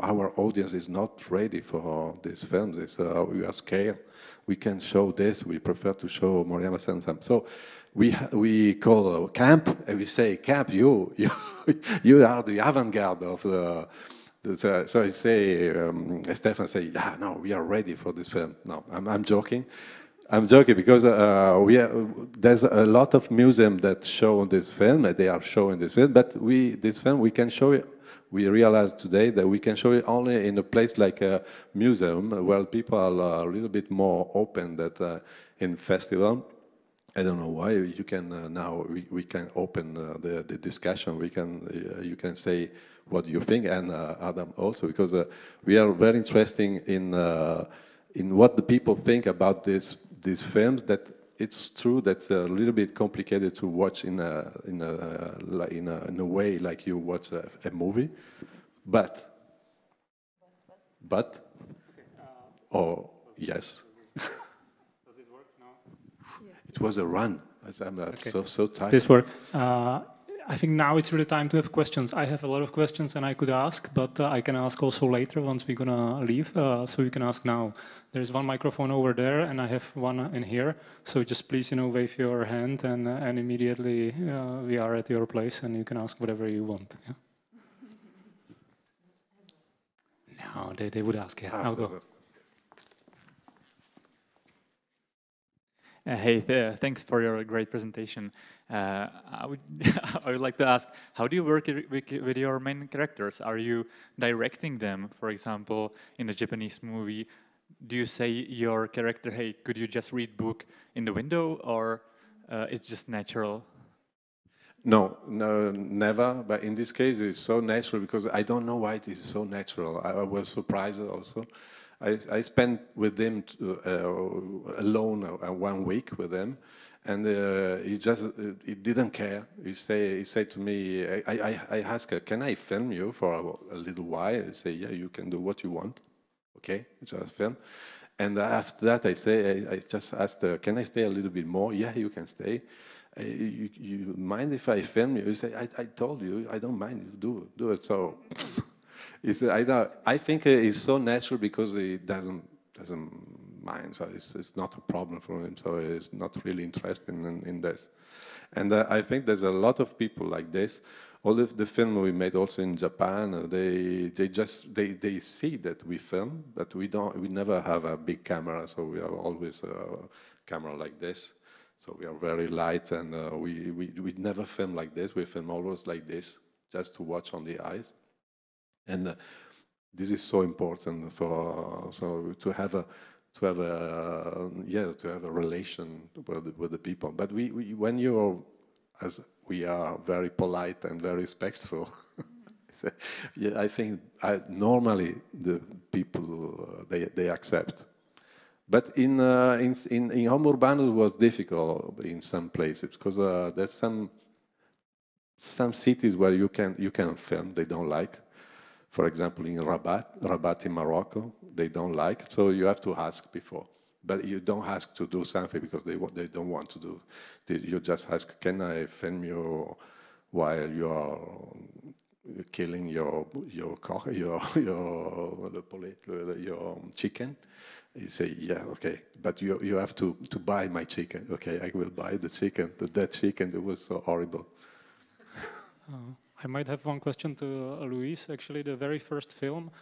our audience is not ready for this film. We are scared. We can't show this. We prefer to show Moriyama-san. So we call camp, and we say, camp, you are the avant-garde of the. So I say, Stefan say, yeah, no, we are ready for this film. No, I'm joking. I'm joking because there's a lot of museums that show this film. They are showing this film, but this film we can show it. We realized today that we can show it only in a place like a museum where people are a little bit more open than in festival. I don't know why. You can now we can open the discussion. You can say what you think, and Adam also, because we are very interested in what the people think about these films. That it's true that a little bit complicated to watch in a way like you watch a movie, but oh yes. Does this work now? It was a run. I'm so tired. This work. I think now it's really time to have questions. I have a lot of questions and I could ask, but I can ask also later once we're gonna leave. So you can ask now. There's one microphone over there and I have one in here. So just please, wave your hand and immediately we are at your place and you can ask whatever you want. Yeah? No, they would ask. Yeah, now go. Hey, thanks for your great presentation. I would like to ask, how do you work with your main characters? Are you directing them? For example, in a Japanese movie, do you say your character, hey, could you just read book in the window, or it's just natural? No, never. But in this case, it's so natural because I don't know why it is so natural. I was surprised also. I spent with them alone 1 week with them, and he didn't care. He said to me, I asked her, can I film you for a little while? I say, yeah, you can do what you want. Okay, just film. And after that, I just asked her, can I stay a little bit more? Yeah, you can stay. You mind if I film you? You say, I told you, I don't mind. You do it. So. I think it's so natural because he doesn't mind, so it's not a problem for him. So he's not really interested in this. And I think there's a lot of people like this. All of the film we made also in Japan, they see that we film, but we never have a big camera, so we have always a camera like this. So we are very light, and we never film like this. We film always like this, just to watch on the eyes. And this is so important for to have a relation with the people. But when as we are very polite and very respectful, yeah, I think normally the people they accept. But in Homo Urbanus it was difficult in some places because there's some cities where you can film they don't like. For example, in Rabat in Morocco, they don't like, so you have to ask before. But you don't ask to do something because they don't want to do. You just ask, can I film you while you are killing your chicken? You say, yeah, okay, but you have to buy my chicken. Okay, I will buy the chicken. The dead chicken, it was so horrible. I might have one question to Louise. Actually, the very first film,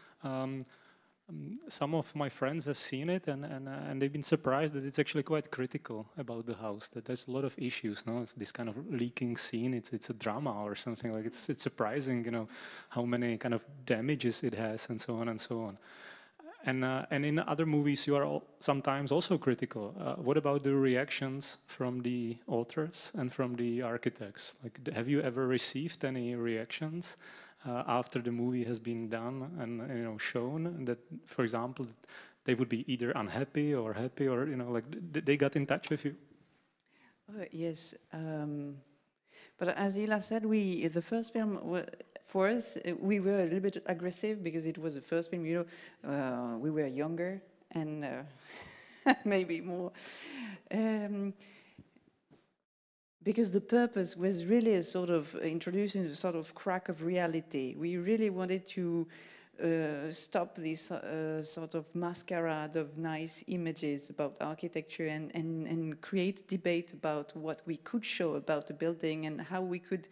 some of my friends have seen it and they've been surprised that it's actually quite critical about the house, that there's a lot of issues. No, it's this kind of leaking scene. It's a drama or something like it's surprising, how many kind of damages it has and so on and so on. And in other movies, you are sometimes also critical. What about the reactions from the authors and from the architects? Like, have you ever received any reactions after the movie has been done and shown that, for example, they would be either unhappy or happy, or like they got in touch with you? Yes, but as Ila said, the first film. For us, we were a little bit aggressive because it was the first film, we were younger and maybe more. Because the purpose was really a sort of introducing a sort of crack of reality. We really wanted to stop this sort of masquerade of nice images about architecture and create debate about what we could show about the building and how we could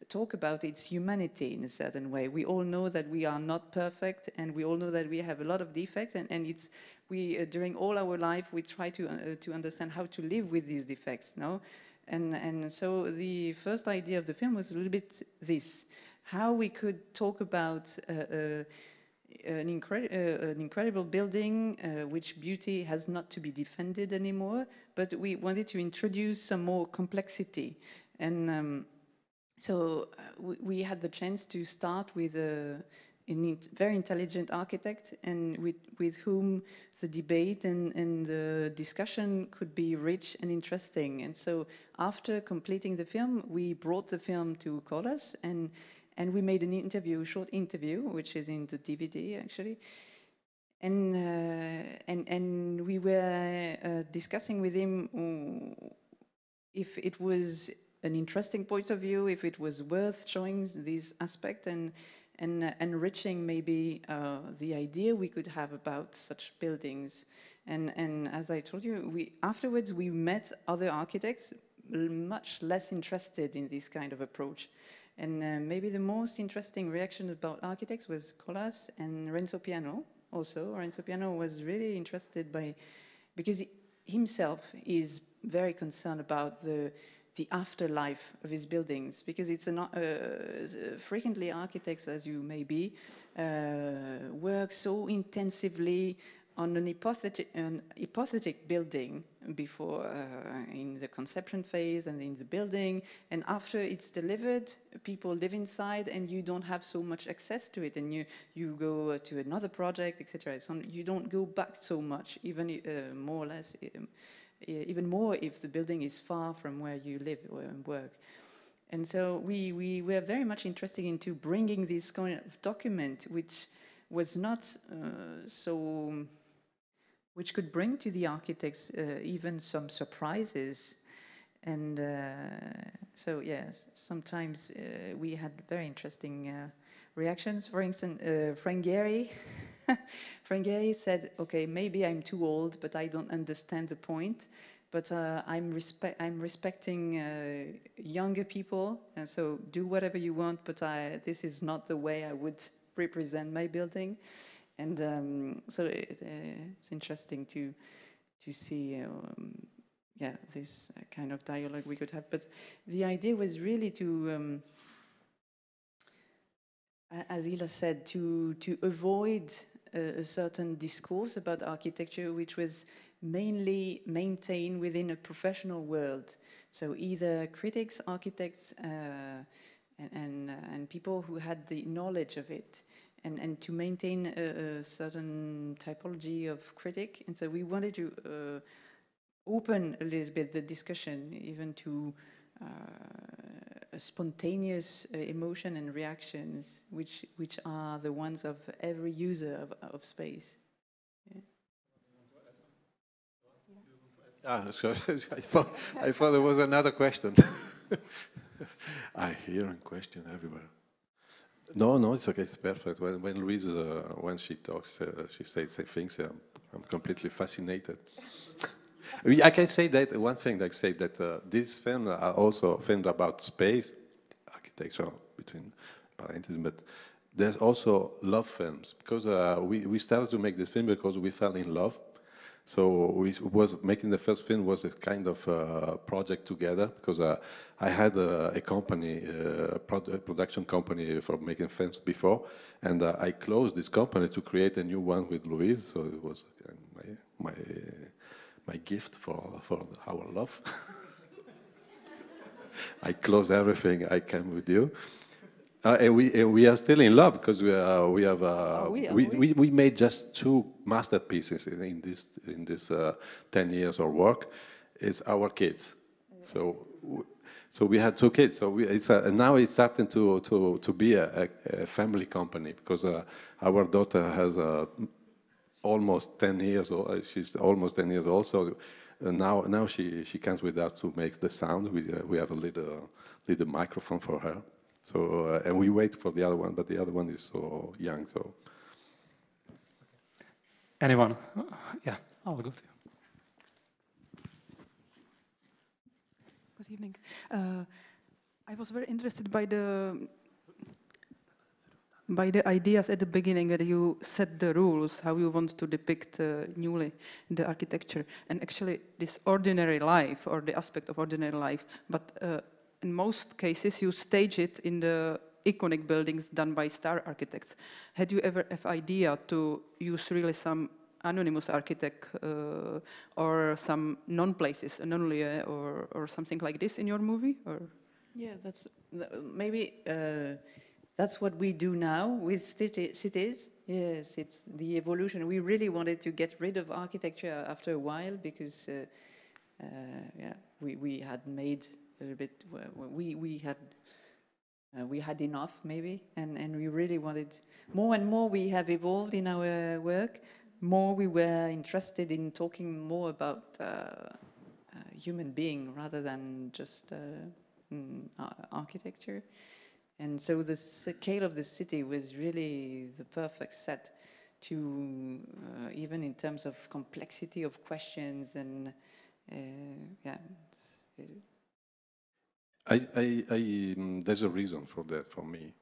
talk about its humanity in a certain way. We all know that we are not perfect, and we all know that we have a lot of defects, and during all our life we try to understand how to live with these defects, no? And so the first idea of the film was a little bit this: how we could talk about an incredible building, which beauty has not to be defended anymore, but we wanted to introduce some more complexity. And so we had the chance to start with a very intelligent architect, and with whom the debate and the discussion could be rich and interesting. And so after completing the film, we brought the film to Colas, and we made an interview, a short interview, which is in the DVD actually. And we were discussing with him if it was an interesting point of view, if it was worth showing this aspect and enriching maybe the idea we could have about such buildings. And as I told you, afterwards we met other architects much less interested in this kind of approach. And maybe the most interesting reaction about architects was Colas and Renzo Piano also. Renzo Piano was really interested because himself is very concerned about the afterlife of his buildings, because it's frequently architects, as you may be, work so intensively on an hypothetic building before in the conception phase and in the building, and after it's delivered, people live inside and you don't have so much access to it, and you go to another project, etc. So you don't go back so much, even more or less, even more if the building is far from where you live or work. And so we were very much interested into bringing this kind of document, which was not which could bring to the architects even some surprises. And so yes, sometimes we had very interesting reactions. For instance, Frank Gehry said, okay, maybe I'm too old, but I don't understand the point. But I'm respecting younger people, and so do whatever you want, but this is not the way I would represent my building. And so it's interesting to see this kind of dialogue we could have. But the idea was really to, as Ila said, to avoid a certain discourse about architecture, which was mainly maintained within a professional world. So either critics, architects, and people who had the knowledge of it, and to maintain a certain typology of critic. And so we wanted to open a little bit the discussion, even to a spontaneous emotion and reactions, which are the ones of every user of space. I thought there was another question. I hear a question everywhere. No, it's okay, it's perfect. When Louise, when she talks, she says things, I'm completely fascinated. I can say that, one thing I say that these films are also films about space, architecture, between parentheses, but there's also love films, because we started to make this film because we fell in love. So making the first film was a kind of project together, because I had a company, a production company for making films before, and I closed this company to create a new one with Louise. So it was my gift for our love. I closed everything. I came with you. And we are still in love, because we made just 2 masterpieces in this 10 years of work. It's our kids, so we had 2 kids. So now it's starting to be a family company, because our daughter has almost 10 years old. She's almost 10 years old. So now she comes with us to make the sound. We have a little microphone for her. So, and we wait for the other one, but the other one is so young, so. Anyone? Yeah, I'll go to you. Good evening. I was very interested by the ideas at the beginning that you set the rules, how you want to depict newly the architecture, and actually this ordinary life, or the aspect of ordinary life, but in most cases, you stage it in the iconic buildings done by star architects. Had you ever have idea to use really some anonymous architect or some non-places, non-lieu, or something like this in your movie? Or? Yeah, maybe that's what we do now with cities. Yes, it's the evolution. We really wanted to get rid of architecture after a while, because we had made a little bit, we had enough maybe, and we really wanted more and more. We have evolved in our work. More we were interested in talking more about human being rather than just architecture. And so the scale of the city was really the perfect set to, even in terms of complexity of questions and, yeah. There's a reason for that for me,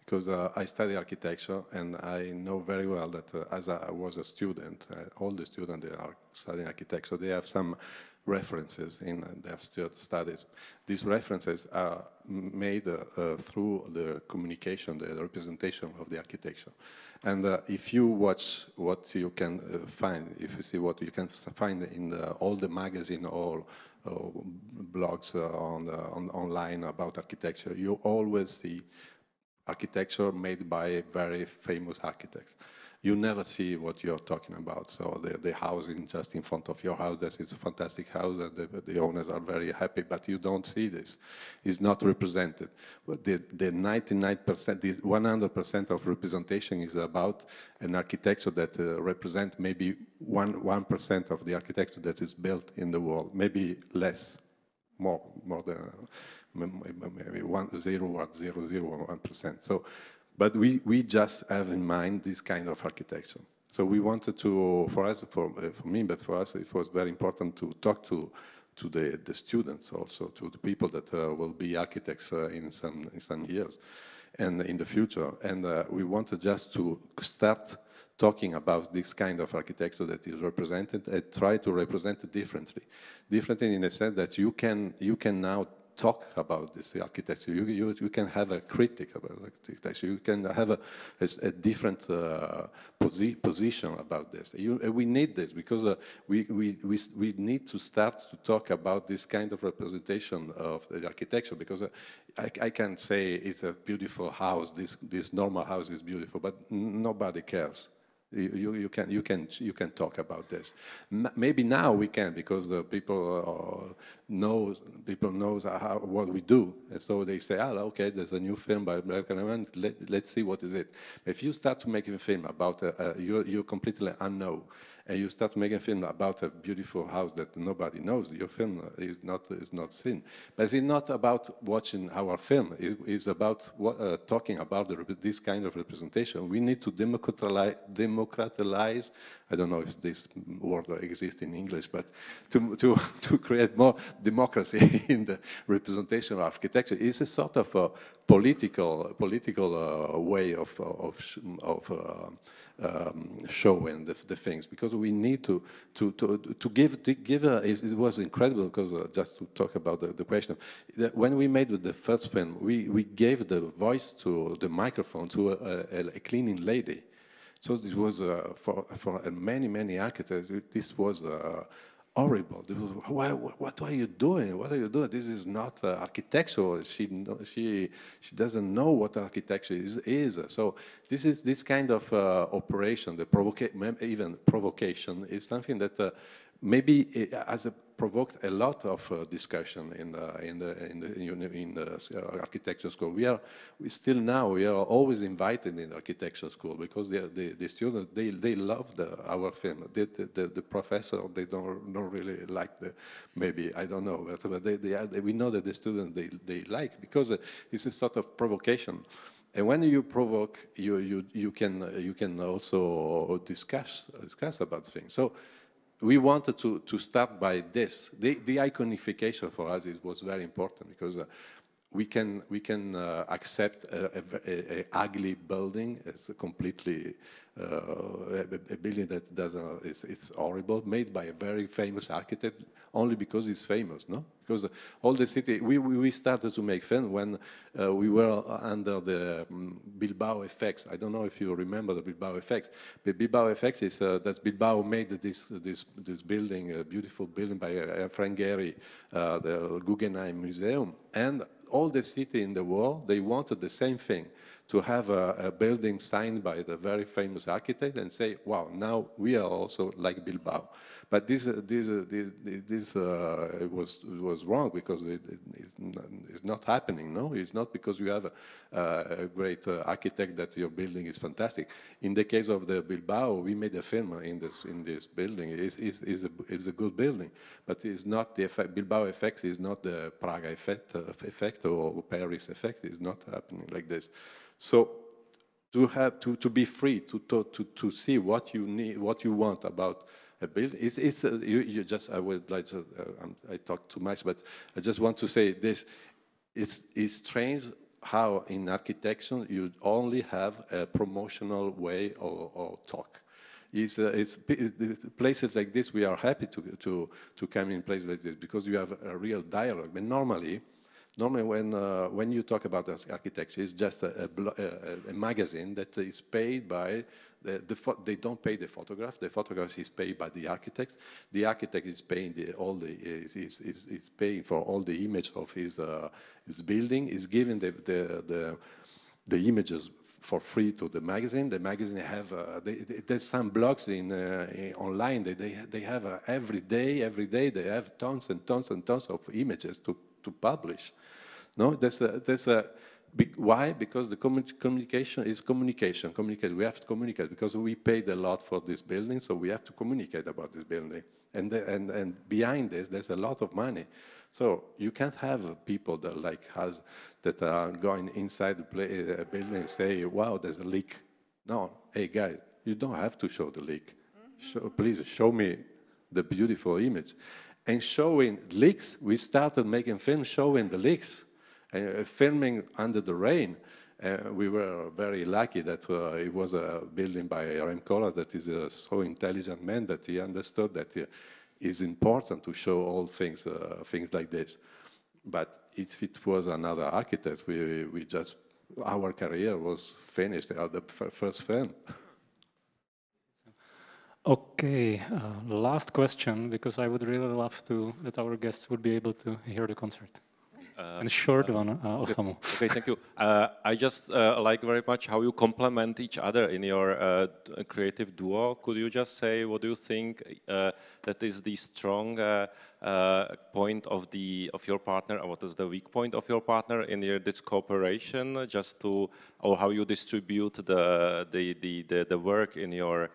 because I study architecture and I know very well that as I was a student, all the students that are studying architecture, they have some references in their studies. These references are made through the communication, the representation of the architecture. And if you watch what you can find, if you see what you can find in all the magazines or blogs online about architecture, you always see architecture made by very famous architects. You never see what you're talking about. So the house just in front of your house, this is a fantastic house, and the owners are very happy, but you don't see this. It's not represented. The 99%, the 100% of representation is about an architecture that represents maybe 1% of the architecture that is built in the world, maybe less, more than maybe 1.0 or 0.01%. So, but we just have in mind this kind of architecture. So we wanted to, for us, for me, but for us, it was very important to talk to the students also, to the people that will be architects in some years and in the future. And we wanted just to start talking about this kind of architecture that is represented and try to represent it differently. Differently in the sense that you can now talk about this architecture. You can have a critic about architecture. You can have a different position about this. We need this because we need to start to talk about this kind of representation of the architecture, because I can say it's a beautiful house. This normal house is beautiful, but nobody cares. You can talk about this. Maybe now we can, because the people knows what we do, and so they say, "Oh, okay, there's a new film by Beka Lemoine. Let's see what is it." If you start to make a film about you're completely unknown, and you start making a film about a beautiful house that nobody knows, your film is not seen. But it's not about watching our film. It's about talking about this kind of representation. We need to democratize. I don't know if this word exists in English, but to create more democracy in the representation of architecture. It's a sort of a political way of showing the things, because we need to give it was incredible, because just to talk about the question, when we made the first film, we gave the voice to the microphone to a cleaning lady. So this was for many architects, this was horrible. What are you doing? What are you doing? This is not architectural. She doesn't know what architecture is. So this kind of operation, even provocation, is something that maybe has provoked a lot of discussion in the architecture school. We are always invited in the architecture school, because the students they love our film. The professor, they don't really like maybe I don't know, but we know that the students they like, because it's a sort of provocation. And when you provoke, you can also discuss about things. So we wanted to start by this. The iconification for us was very important, because we can accept a ugly building as a completely a building that it's horrible, made by a very famous architect, only because he's famous, no? Because all the city, we started to make film when we were under the Bilbao effects. I don't know if you remember the Bilbao effects. The Bilbao effects is that Bilbao made this building, a beautiful building by Frank Gehry, the Guggenheim Museum, and all the city in the world, they wanted the same thing. to have a building signed by the very famous architect and say, wow, now we are also like Bilbao. But this was wrong because it's not happening, no? It's not because you have a great architect that your building is fantastic. In the case of the Bilbao, we made a film in this building. It's a good building, but it's not the effect. Bilbao effect is not the Prague effect or Paris effect. It's not happening like this. So to have to be free to see what you need, what you want about a building. You just, I would like to, I talk too much, but I just want to say this. It's strange how in architecture you only have a promotional way or talk. It's places like this, we are happy to come in places like this because you have a real dialogue. But normally when you talk about architecture, it's just a magazine that is paid by they don't pay the photograph. The photograph is paid by the architect. The architect is paying is paying for all the image of his building. Is giving the images for free to the magazine. The magazine have there's some blogs online. They have every day they have tons and tons and tons of images to publish. No, why? Because the communication is communication. We have to communicate because we paid a lot for this building, so we have to communicate about this building. And behind this, there's a lot of money. So you can't have people that like us that are going inside the building and say, "Wow, there's a leak." No, hey guys, you don't have to show the leak. Please show me the beautiful image. And showing leaks, we started making films showing the leaks. Filming under the rain, we were very lucky that it was a building by Remcola that is a so intelligent man that he understood that it is important to show all things like this. But if it was another architect, we just, our career was finished at the first film. Okay, last question, because I would really love that our guests would be able to hear the concert. And short one, Osamu. Okay, thank you. I just like very much how you complement each other in your creative duo. Could you just say what do you think that is the strong point of your partner, or what is the weak point of your partner in this cooperation? Or how you distribute the work in your.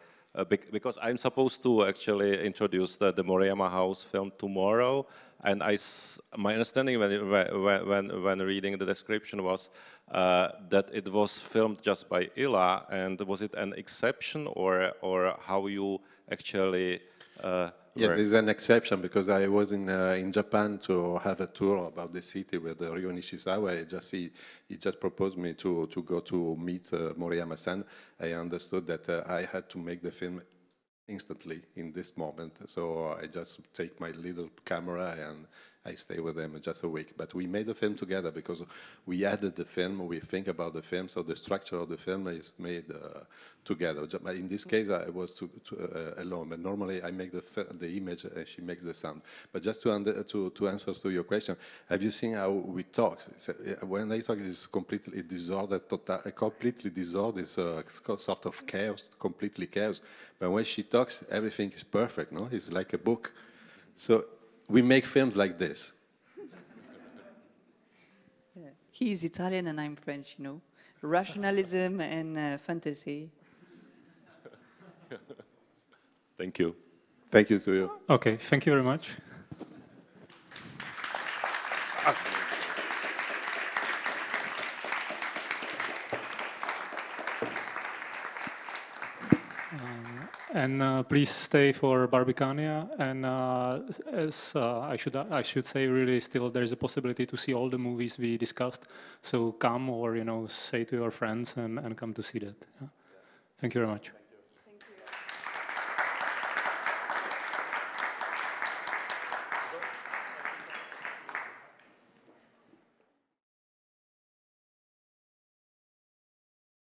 Because I'm supposed to actually introduce the Moriyama House film tomorrow, and my understanding when reading the description was that it was filmed just by Ila, and was it an exception or how you actually? Yes, it's an exception because I was in Japan to have a tour about the city with Ryo Nishizawa. He just proposed me to go to meet Moriyama-san. I understood that I had to make the film instantly in this moment. So I just take my little camera and I stay with them just a week. But we made the film together because we added the film, we think about the film, so the structure of the film is made together. But in this case, I was alone. But normally, I make the image and she makes the sound. But just to answer to your question, have you seen how we talk? When I talk, it's completely disordered, completely disordered. It's a sort of chaos, completely chaos. But when she talks, everything is perfect. No, it's like a book. So we make films like this. Yeah. He is Italian and I'm French, you know. Rationalism and fantasy. Thank you. Thank you to you. Okay, thank you very much. And please stay for Barbicania. And as I should say, really, still there is a possibility to see all the movies we discussed. So come, or say to your friends and come to see that. Yeah. Thank you very much.